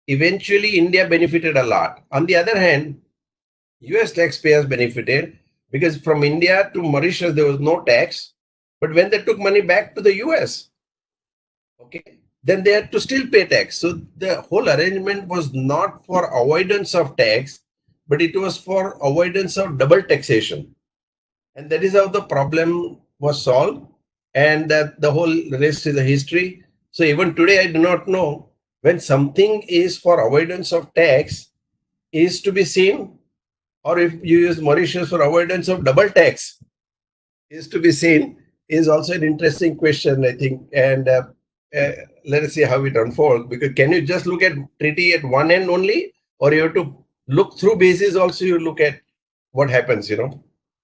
eventually India benefited a lot. On the other hand, US taxpayers benefited because from India to Mauritius, there was no tax. But when they took money back to the US, okay, then they had to still pay tax. So the whole arrangement was not for avoidance of tax, but it was for avoidance of double taxation. And that is how the problem was solved. And the whole rest is a history. So even today, I do not know when something is for avoidance of tax is to be seen, or if you use Mauritius for avoidance of double tax is to be seen, is also an interesting question, I think. And let us see how it unfolds. Because can you just look at treaty at one end only, or you have to look through bases also? You look at what happens,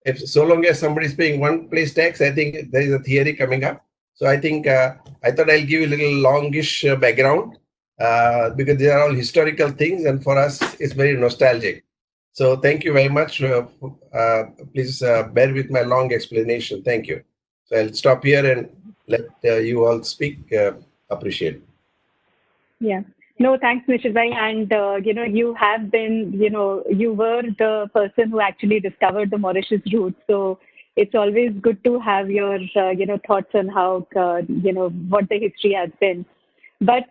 If so long as somebody is paying one place tax, I think there is a theory coming up. So I think I thought I'll give you a little longish background because they are all historical things, and for us it's very nostalgic. So thank you very much. Please bear with my long explanation. Thank you. So I'll stop here and let you all speak. Appreciate it. Yeah. No, thanks, Nishith Bhai. And, you have been, you were the person who actually discovered the Mauritius route. So it's always good to have your, thoughts on how, what the history has been. But,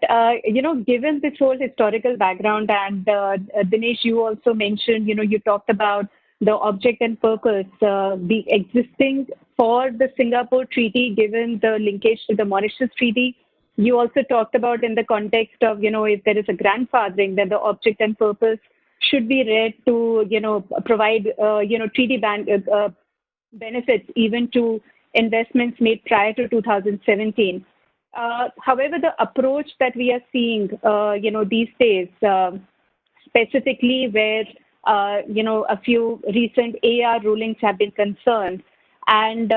given this whole historical background, and Dinesh, you also mentioned, you talked about the object and purpose be existing for the Singapore Treaty, given the linkage to the Mauritius Treaty. You also talked about in the context of, if there is a grandfathering, then the object and purpose should be read to, provide, treaty benefits even to investments made prior to 2017. However, the approach that we are seeing, these days, specifically where, a few recent AR rulings have been concerned, and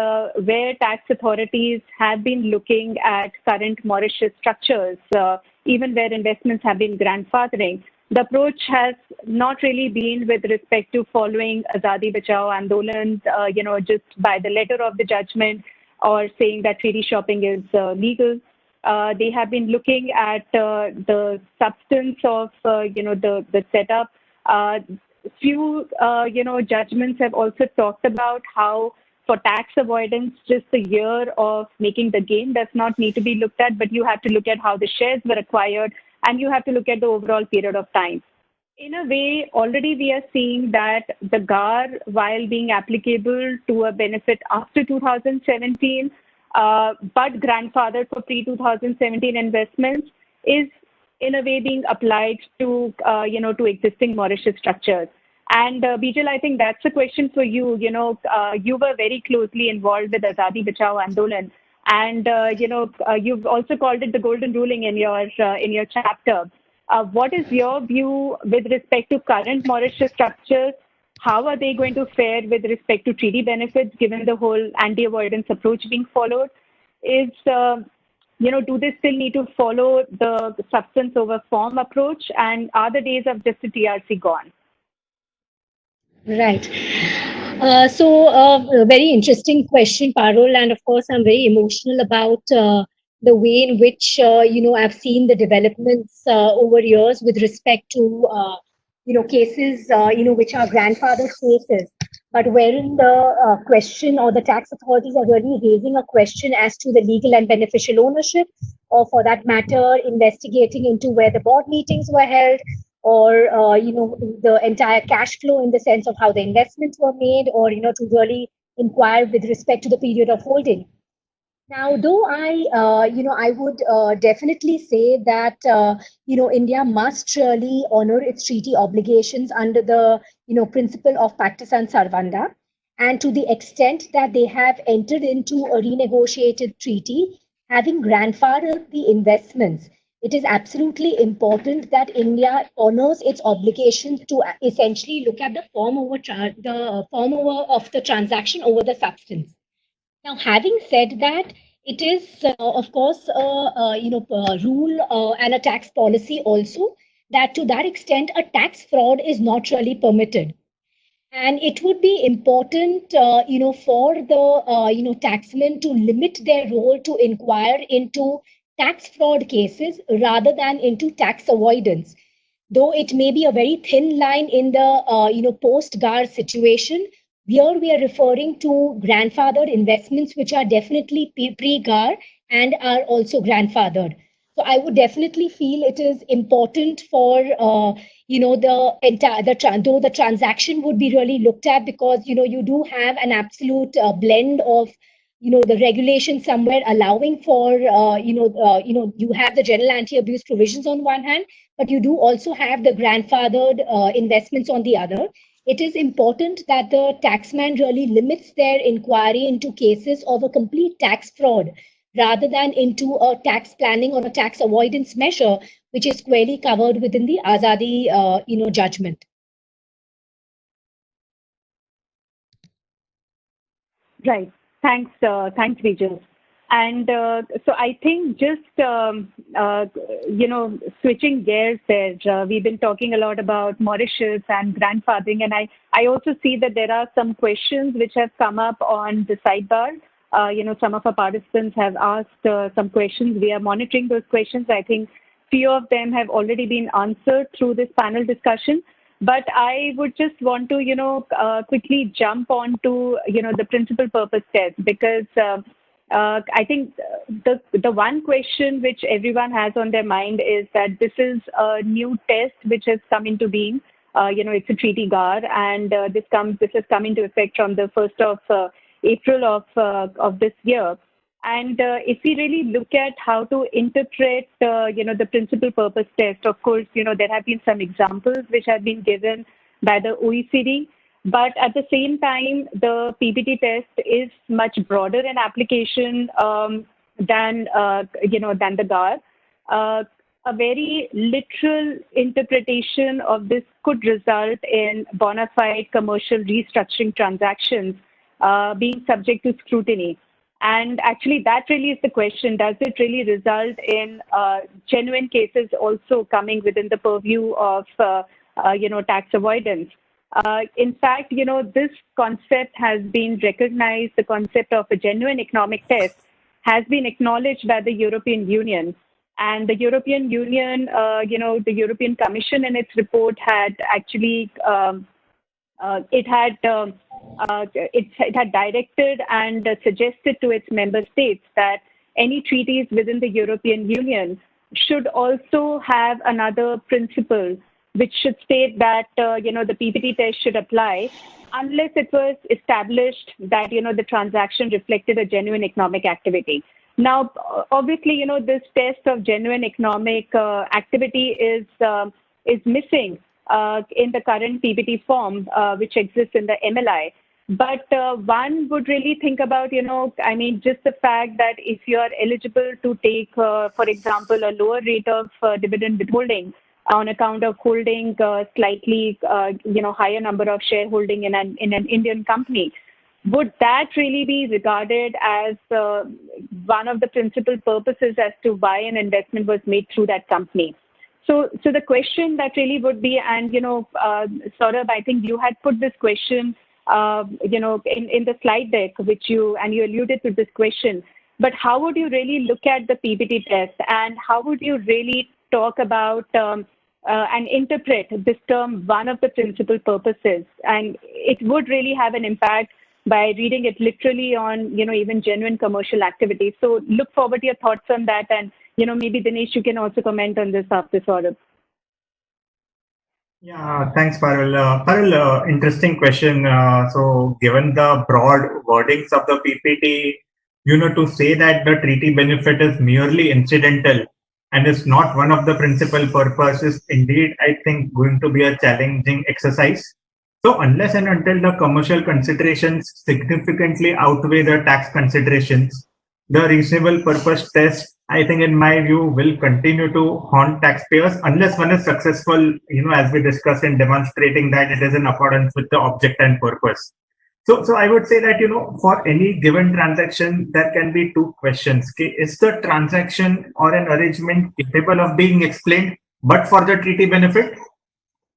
where tax authorities have been looking at current Mauritius structures, even where investments have been grandfathering, the approach has not really been with respect to following Azadi Bachao Andolan, just by the letter of the judgment, or saying that treaty shopping is legal. They have been looking at the substance of, the setup. Few, judgments have also talked about how for tax avoidance, just the year of making the gain does not need to be looked at, but you have to look at how the shares were acquired, and you have to look at the overall period of time. In a way, already we are seeing that the GAR, while being applicable to a benefit after 2017, but grandfathered for pre-2017 investments, is in a way being applied to, to existing Mauritius structures. And Bijal, I think that's a question for you. You were very closely involved with Azadi Bachao Andolan, and you've also called it the golden ruling in your chapter. What is your view with respect to current Mauritius structures? How are they going to fare with respect to treaty benefits, given the whole anti-avoidance approach being followed? Is do they still need to follow the substance over form approach, and are the days of just a TRC gone? Right. So a very interesting question, Parul, and of course I'm very emotional about the way in which I've seen the developments over years with respect to cases which are grandfather cases, but wherein the question or the tax authorities are really raising a question as to the legal and beneficial ownership, or for that matter, investigating into where the board meetings were held, or the entire cash flow in the sense of how the investments were made, or to really inquire with respect to the period of holding. Now, though I would definitely say that India must really honor its treaty obligations under the principle of Pacta Sunt Servanda, and to the extent that they have entered into a renegotiated treaty having grandfathered the investments, it is absolutely important that India honors its obligation to essentially look at the form over of the transaction over the substance. Now, having said that, it is of course a rule and a tax policy also that to that extent a tax fraud is not really permitted. And it would be important, for the, taxmen to limit their role to inquire into tax fraud cases rather than into tax avoidance. Though it may be a very thin line in the, post-GAR situation, here we are referring to grandfathered investments, which are definitely pre-GAR and are also grandfathered. So I would definitely feel it is important for the entire though the transaction would be really looked at, because you do have an absolute blend of the regulation somewhere allowing for you have the general anti-abuse provisions on one hand, but you do also have the grandfathered investments on the other. It is important that the taxman really limits their inquiry into cases of a complete tax fraud rather than into a tax planning or a tax avoidance measure, which is squarely covered within the Azadi judgment. Right. Thanks, Bijal. And so I think just, switching gears there, we've been talking a lot about Mauritius and grandfathering. And I also see that there are some questions which have come up on the sidebar. Some of our participants have asked some questions. We are monitoring those questions. I think few of them have already been answered through this panel discussion. But I would just want to, quickly jump on to, the principal purpose test, because I think the one question which everyone has on their mind is that this is a new test which has come into being. It's a treaty GAR, and this has come into effect from the 1st of April of this year. And if we really look at how to interpret, the principal purpose test, of course, there have been some examples which have been given by the OECD. But at the same time, the PPT test is much broader in application than the GAR. A very literal interpretation of this could result in bona fide commercial restructuring transactions being subject to scrutiny. And actually, that really is the question. Does it really result in genuine cases also coming within the purview of, tax avoidance? In fact, this concept has been recognized. The concept of a genuine economic test has been acknowledged by the European Union. And the European Union, the European Commission in its report had actually, it had directed and suggested to its member states that any treaties within the European Union should also have another principle, which should state that, the PPT test should apply unless it was established that, the transaction reflected a genuine economic activity. Now, obviously, this test of genuine economic activity is missing in the current PPT form, which exists in the MLI. But one would really think about, just the fact that if you are eligible to take, for example, a lower rate of dividend withholding on account of holding slightly, higher number of shareholding in an Indian company, would that really be regarded as one of the principal purposes as to why an investment was made through that company? So the question that really would be, and, Saurabh, I think you had put this question, in the slide deck, which you alluded to this question, but how would you really look at the PPT test, and how would you really talk about and interpret this term, one of the principal purposes? And it would really have an impact by reading it literally on, even genuine commercial activity. So look forward to your thoughts on that. And, maybe Dinesh, you can also comment on this after Saurabh. Yeah, thanks, Parul. Parul, interesting question. So given the broad wordings of the PPT, to say that the treaty benefit is merely incidental and is not one of the principal purposes, indeed, I think, going to be a challenging exercise. So unless and until the commercial considerations significantly outweigh the tax considerations, the reasonable purpose test, I think, in my view, will continue to haunt taxpayers unless one is successful, as we discussed, in demonstrating that it is in accordance with the object and purpose. So I would say that, for any given transaction, there can be two questions. Okay? Is the transaction or an arrangement capable of being explained but for the treaty benefit?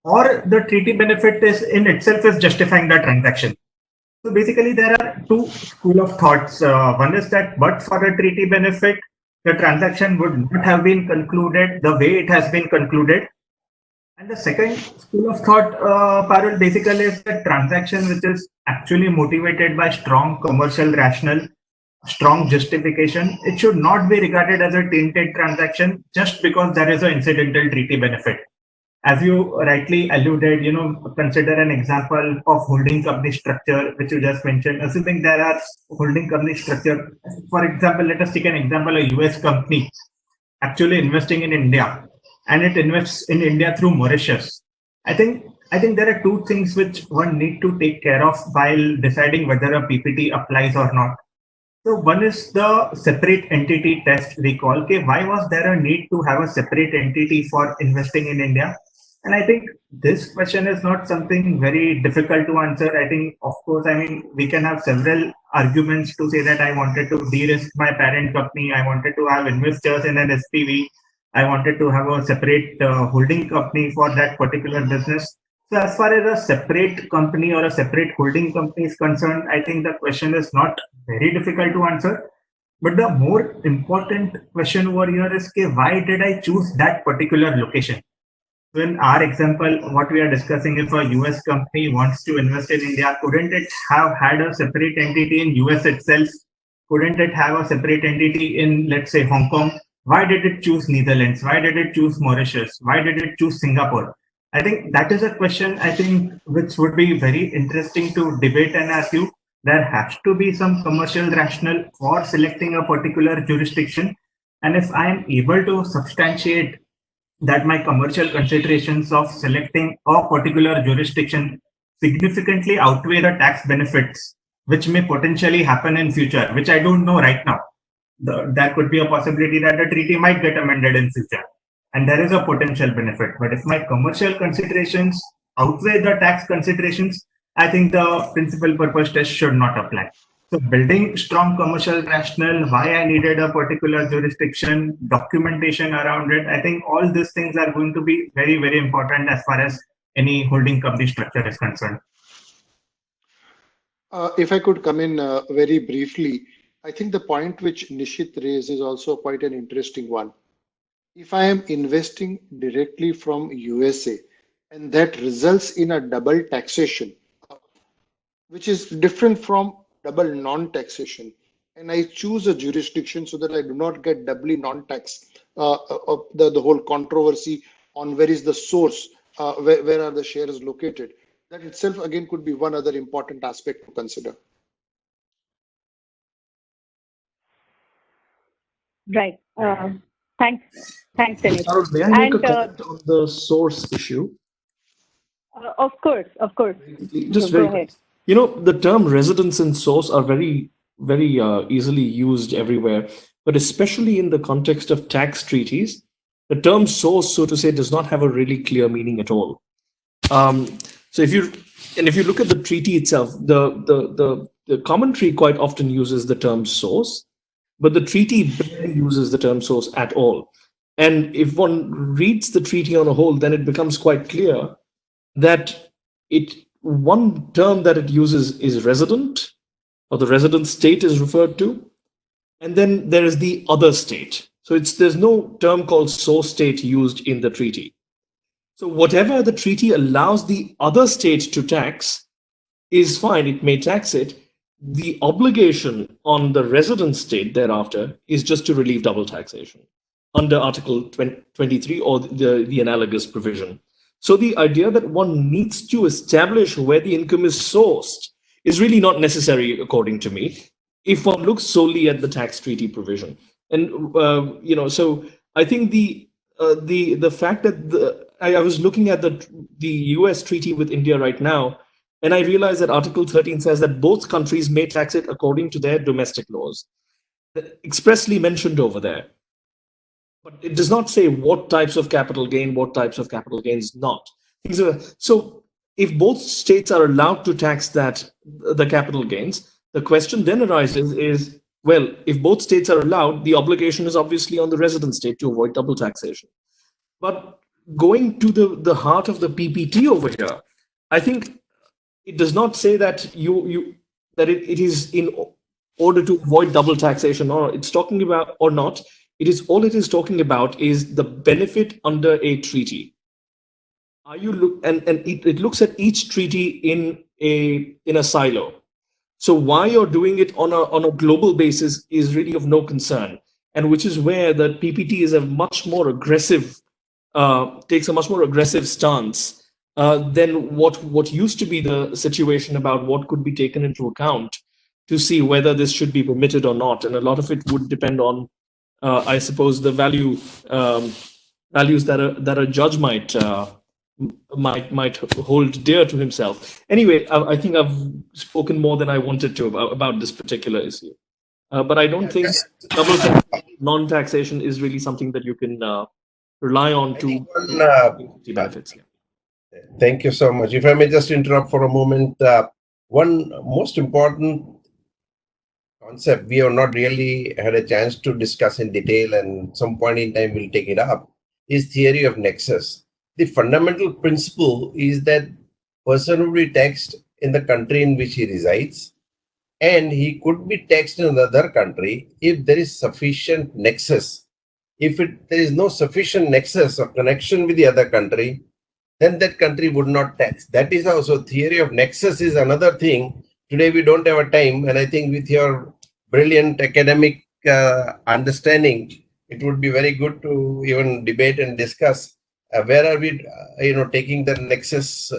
Or the treaty benefit is in itself is justifying the transaction? So basically, there are two school of thoughts. One is that but for the treaty benefit, the transaction would not have been concluded the way it has been concluded. And the second school of thought, Parul, basically is that transaction which is actually motivated by strong commercial rationale strong justification, it should not be regarded as a tainted transaction just because there is an incidental treaty benefit. As you rightly alluded, consider an example of holding company structure, which you just mentioned. Assuming there are holding company structure, for example, let us take an example, a US company actually investing in India, and it invests in India through Mauritius. I think there are two things which one need to take care of while deciding whether a PPT applies or not. So one is the separate entity test recall. Okay, why was there a need to have a separate entity for investing in India? And I think this question is not something very difficult to answer. I think, of course, we can have several arguments to say that I wanted to de-risk my parent company. I wanted to have investors in an SPV. I wanted to have a separate holding company for that particular business. So as far as a separate company or a separate holding company is concerned, I think the question is not very difficult to answer. But the more important question over here is, okay, why did I choose that particular location? So in our example, what we are discussing, if a US company wants to invest in India, couldn't it have had a separate entity in US itself? Couldn't it have a separate entity in, let's say, Hong Kong? Why did it choose Netherlands? Why did it choose Mauritius? Why did it choose Singapore? I think that is a question, which would be very interesting to debate and argue. There has to be some commercial rationale for selecting a particular jurisdiction. And if I am able to substantiate that my commercial considerations of selecting a particular jurisdiction significantly outweigh the tax benefits, which may potentially happen in future, which I don't know right now. There could be a possibility that the treaty might get amended in future, and there is a potential benefit. But if my commercial considerations outweigh the tax considerations, I think the principal purpose test should not apply. So building strong commercial rationale, why I needed a particular jurisdiction, documentation around it, I think all these things are going to be very, very important as far as any holding company structure is concerned. If I could come in very briefly, I think the point which Nishith raised is also quite an interesting one. If I am investing directly from USA and that results in a double taxation, which is different from double non-taxation, and I choose a jurisdiction so that I do not get doubly non-tax, the whole controversy on where is the source, where are the shares located, that itself again could be one other important aspect to consider. Right. Thanks, Dinesh. Parul, may I make a comment on the source issue? Of course. Just go very ahead. The term residence and source are very, very easily used everywhere, but especially in the context of tax treaties, the term source, so to say, does not have a really clear meaning at all. So if you look at the treaty itself, the commentary quite often uses the term source, but the treaty barely uses the term source at all. And if one reads the treaty on a whole, then it becomes quite clear that one term that it uses is resident, or the resident state is referred to, and then there is the other state. So there's no term called source state used in the treaty. So whatever the treaty allows the other state to tax is fine, it may tax it. The obligation on the resident state thereafter is just to relieve double taxation under Article 23 or the analogous provision. So the idea that one needs to establish where the income is sourced is really not necessary, according to me, if one looks solely at the tax treaty provision. And so I think the fact that I was looking at the US treaty with India right now, and I realized that Article 13 says that both countries may tax it according to their domestic laws, expressly mentioned over there. But it does not say what types of capital gain, what types of capital gains not. So if both states are allowed to tax the capital gains, the question then arises is, well, if both states are allowed, the obligation is obviously on the resident state to avoid double taxation. But going to the heart of the PPT over here, I think it does not say that it is in order to avoid double taxation, or it's talking about or not. It is talking about is the benefit under a treaty. It looks at each treaty in a silo. So why you're doing it on a global basis is really of no concern, and which is where the PPT is a much more aggressive, takes a much more aggressive stance than what used to be the situation about what could be taken into account to see whether this should be permitted or not. And a lot of it would depend on, I suppose, the values that a judge might hold dear to himself. Anyway, I think I've spoken more than I wanted to about this particular issue. But I don't think double non-taxation is really something that you can rely on to benefits. Yeah. Thank you so much. If I may just interrupt for a moment, one most important concept we have not really had a chance to discuss in detail, and some point in time we'll take it up, is theory of nexus. The fundamental principle is that person will be taxed in the country in which he resides, and he could be taxed in another country if there is sufficient nexus. If there is no sufficient nexus or connection with the other country, then that country would not tax. That is also theory of nexus is another thing. Today we don't have a time, and I think with your brilliant academic understanding, it would be very good to even debate and discuss where are we, taking the nexus,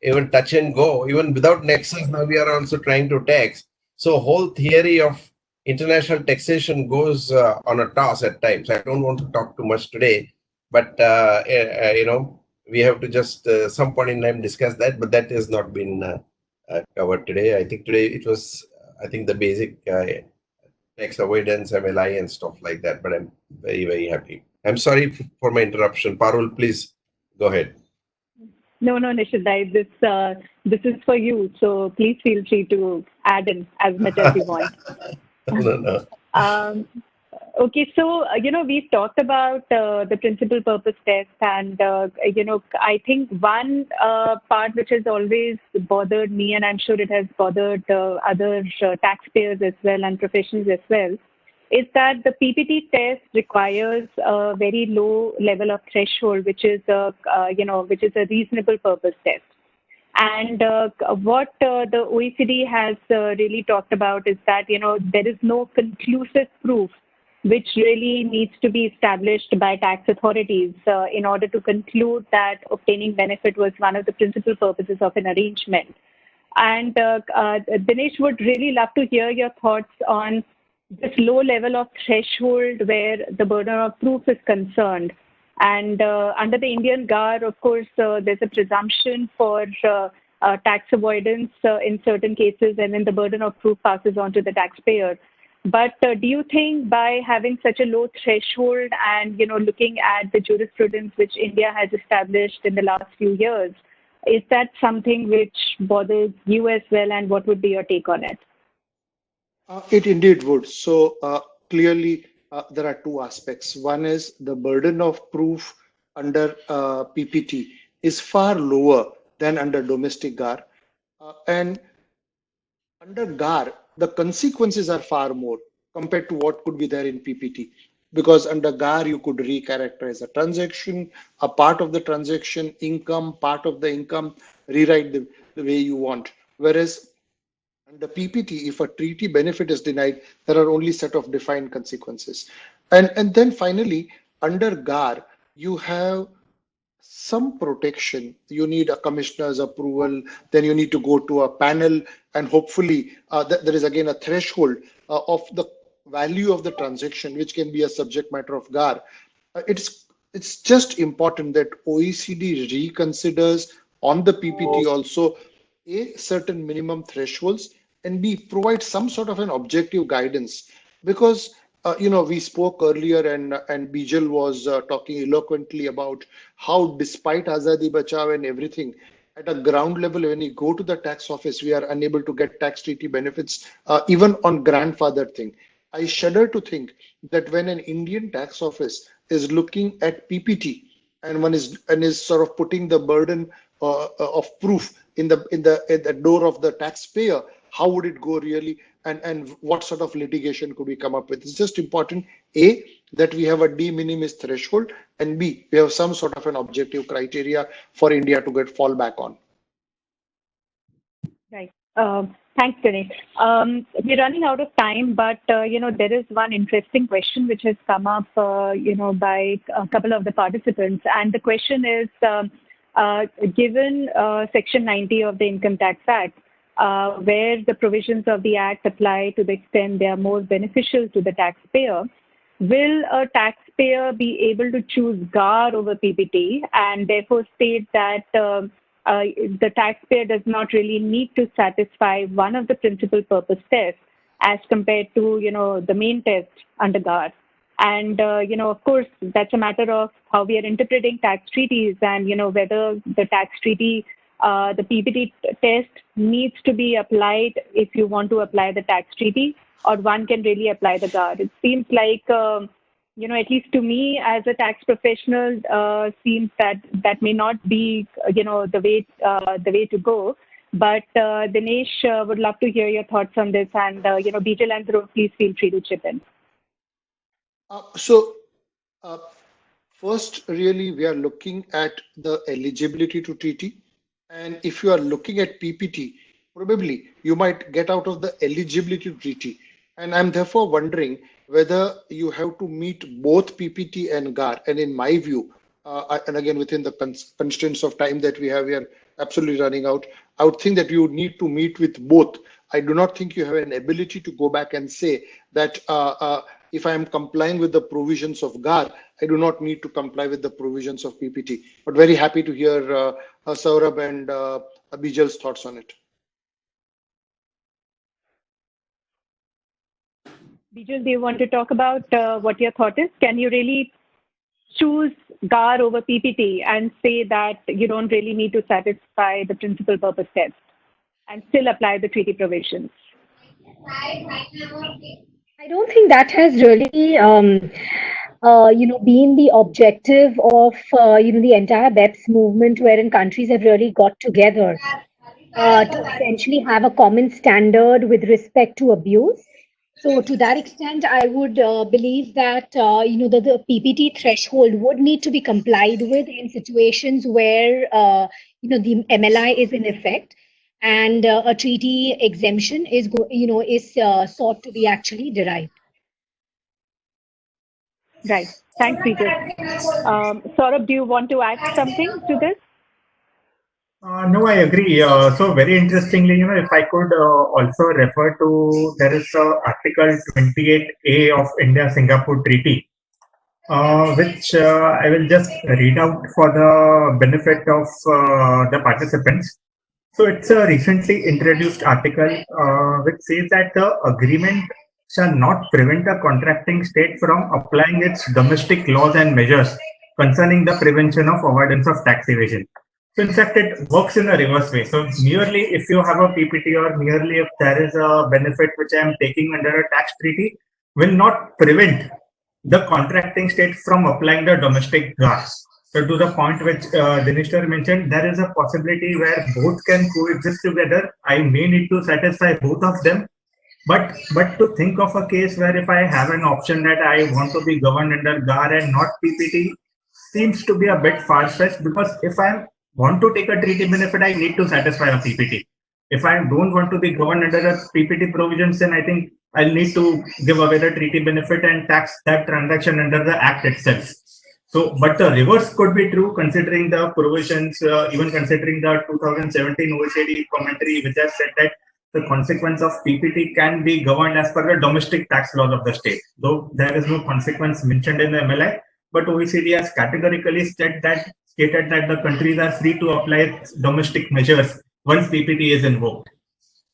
even touch and go, even without nexus. Now we are also trying to tax. So whole theory of international taxation goes on a toss at times. I don't want to talk too much today, but we have to just some point in time discuss that. But that has not been covered today. I think today it was, the basic tax avoidance, MLI, and stuff like that. But I'm very, very happy. I'm sorry for my interruption. Parul, please go ahead. No, Nishith Desai, this is for you. So please feel free to add in as much as you want. No. Okay, so, we've talked about the principal purpose test, and, I think one part which has always bothered me, and I'm sure it has bothered other taxpayers as well and professionals as well, is that the PPT test requires a very low level of threshold, which is a reasonable purpose test. And what the OECD has really talked about is that, there is no conclusive proof which really needs to be established by tax authorities in order to conclude that obtaining benefit was one of the principal purposes of an arrangement. And Dinesh would really love to hear your thoughts on this low level of threshold where the burden of proof is concerned. And under the Indian GAR, of course, there's a presumption for tax avoidance in certain cases, and then the burden of proof passes on to the taxpayer. But do you think by having such a low threshold and, looking at the jurisprudence which India has established in the last few years, is that something which bothers you as well, and what would be your take on it? It indeed would. So clearly, there are two aspects. One is the burden of proof under PPT is far lower than under domestic GAR. And under GAR, the consequences are far more compared to what could be there in PPT. Because under GAR, you could recharacterize a transaction, a part of the transaction, income, part of the income, rewrite the way you want. Whereas under PPT, if a treaty benefit is denied, there are only set of defined consequences. And then finally, under GAR, you have some protection. You need a commissioner's approval, then you need to go to a panel, and hopefully there is again a threshold of the value of the transaction, which can be a subject matter of GAR. It's just important that OECD reconsiders on the PPT also A, certain minimum thresholds, and B, provide some sort of an objective guidance. Because we spoke earlier, and Bijal was talking eloquently about how, despite Azadi Bachao and everything, at a ground level, when you go to the tax office, we are unable to get tax treaty benefits, even on grandfather thing. I shudder to think that when an Indian tax office is looking at PPT and is sort of putting the burden of proof in the door of the taxpayer, how would it go really, and what sort of litigation could we come up with? It's just important, A, that we have a de minimis threshold, and B, we have some sort of an objective criteria for India to fall back on. Right. Thanks, Dinesh. We're running out of time, but there is one interesting question which has come up, by a couple of the participants, and the question is, given Section 90 of the Income Tax Act, where the provisions of the Act apply to the extent they are more beneficial to the taxpayer, will a taxpayer be able to choose GAR over PPT and therefore state that the taxpayer does not really need to satisfy one of the principal purpose tests as compared to, the main test under GAR? And, of course, that's a matter of how we are interpreting tax treaties and, whether the tax treaty, the PPT test needs to be applied if you want to apply the tax treaty, or one can really apply the GAR. It seems like, at least to me as a tax professional, seems that may not be, the way to go. But Dinesh, would love to hear your thoughts on this, and Bijal and Dhruv, please feel free to chip in. First, really, we are looking at the eligibility to TT, and if you are looking at PPT, probably you might get out of the eligibility to TT. And I'm therefore wondering whether you have to meet both PPT and GAR. And in my view, and again, within the constraints of time that we have, we are absolutely running out. I would think that you would need to meet with both. I do not think you have an ability to go back and say that if I am complying with the provisions of GAR, I do not need to comply with the provisions of PPT. But very happy to hear Saurabh and Bijal's thoughts on it. Bijal, do you want to talk about what your thought is? Can you really choose GAR over PPT and say that you don't really need to satisfy the principal purpose test and still apply the treaty provisions? I don't think that has really, been the objective of, the entire BEPS movement, wherein countries have really got together to essentially have a common standard with respect to abuse. So to that extent, I would believe that, the PPT threshold would need to be complied with in situations where, the MLI is in effect, and a treaty exemption is sought to be actually derived. Right. Thanks, Bijal. Saurabh, do you want to add something to this? No, I agree. So very interestingly, if I could also refer to, there is Article 28A of India-Singapore Treaty, which I will just read out for the benefit of the participants. So it's a recently introduced article which says that the agreement shall not prevent a contracting state from applying its domestic laws and measures concerning the prevention of avoidance of tax evasion. So in fact, it works in a reverse way. So merely if you have a PPT or merely if there is a benefit which I am taking under a tax treaty will not prevent the contracting state from applying the domestic GARs. So to the point which Dinesh mentioned, there is a possibility where both can coexist together. I may need to satisfy both of them. But to think of a case where if I have an option that I want to be governed under GAR and not PPT seems to be a bit far-fetched, because if I want to take a treaty benefit, I need to satisfy a PPT. If I don't want to be governed under a PPT provisions, then I think I'll need to give away the treaty benefit and tax that transaction under the Act itself. So, but the reverse could be true considering the provisions, even considering the 2017 OECD commentary, which has said that the consequence of PPT can be governed as per the domestic tax laws of the state. Though there is no consequence mentioned in the MLI, but OECD has categorically stated that the countries are free to apply domestic measures once PPT is invoked.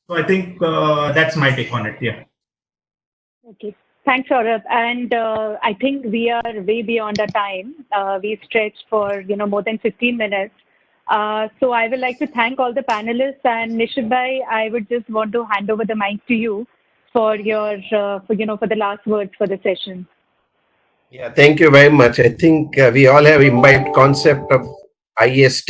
So I think that's my take on it. Yeah. Okay. Thanks, Saurabh. And I think we are way beyond our time. We stretched for more than 15 minutes. So I would like to thank all the panelists, and Nishith Bhai, I would just want to hand over the mic to you for your for the last words for the session. Yeah, thank you very much. I think we all have imbibed concept of IST,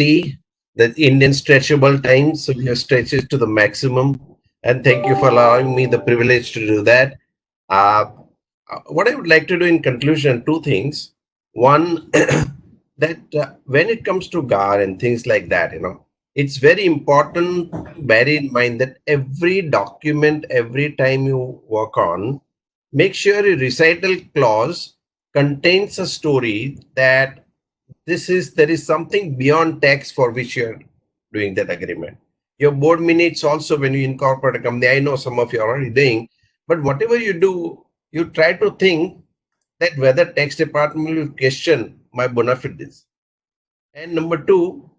the Indian stretchable time. So we have stretched it to the maximum. And thank you for allowing me the privilege to do that. What I would like to do in conclusion, two things. One, that when it comes to GAR and things like that, it's very important to bear in mind that every document, every time you work on, make sure your recital clause contains a story that there is something beyond text for which you're doing that agreement. Your board minutes also, when you incorporate a company, I know some of you are already doing, but whatever you do, you try to think that whether tax department will question my bona fides. And number two,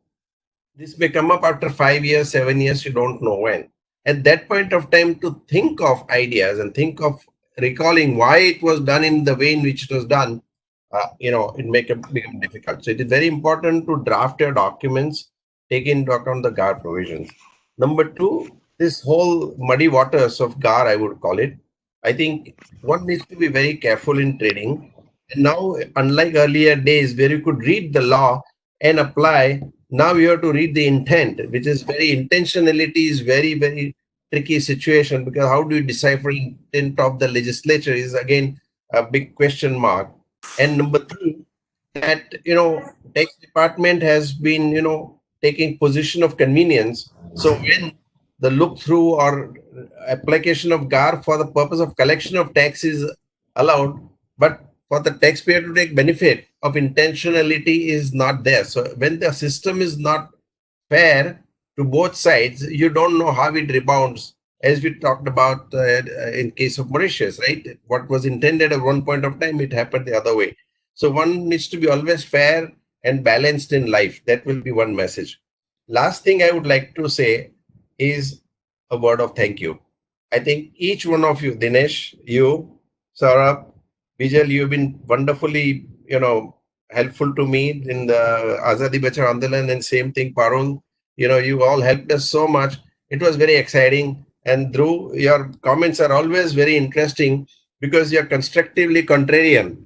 this may come up after 5 years, 7 years, you don't know when. At that point of time, to think of ideas and think of recalling why it was done in the way in which it was done, it become difficult. So it is very important to draft your documents, take into account the GAR provisions. Number two, this whole muddy waters of GAR, I would call it. I think one needs to be very careful in trading. And now, unlike earlier days where you could read the law and apply, now you have to read the intent, which is intentionality is very, very tricky situation, because how do you decipher intent of the legislature is again a big question mark. And number three, that, tax department has been, taking position of convenience. So when the look through or application of GAR for the purpose of collection of tax is allowed, but for the taxpayer to take benefit of intentionality is not there. So when the system is not fair to both sides, you don't know how it rebounds, as we talked about in case of Mauritius, right? What was intended at one point of time, it happened the other way. So one needs to be always fair and balanced in life. That will be one message. Last thing I would like to say is a word of thank you. I think each one of you, Dinesh, you, Saurabh, Bijal, you've been wonderfully, helpful to me in the Azadi Bachao Andolan, and same thing, Parul. You all helped us so much. It was very exciting. And Dhruv, your comments are always very interesting because you're constructively contrarian.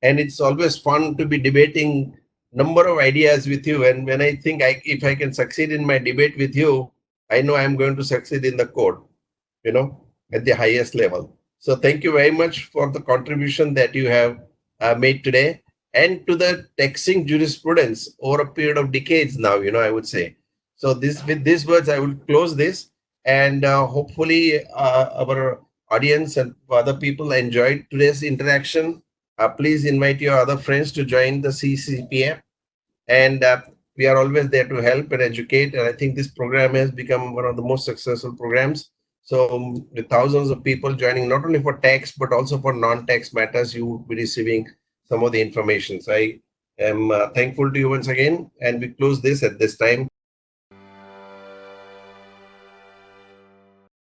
And it's always fun to be debating number of ideas with you. And when I think if I can succeed in my debate with you, I know I'm going to succeed in the court, at the highest level. So thank you very much for the contribution that you have made today, and to the taxing jurisprudence over a period of decades now, I would say. So with these words, I will close this, and hopefully our audience and other people enjoyed today's interaction. Please invite your other friends to join the cCep, and we are always there to help and educate. And I think this program has become one of the most successful programs. So with thousands of people joining, not only for tax, but also for non-tax matters, you will be receiving some of the information. So I am thankful to you once again, and we close this at this time.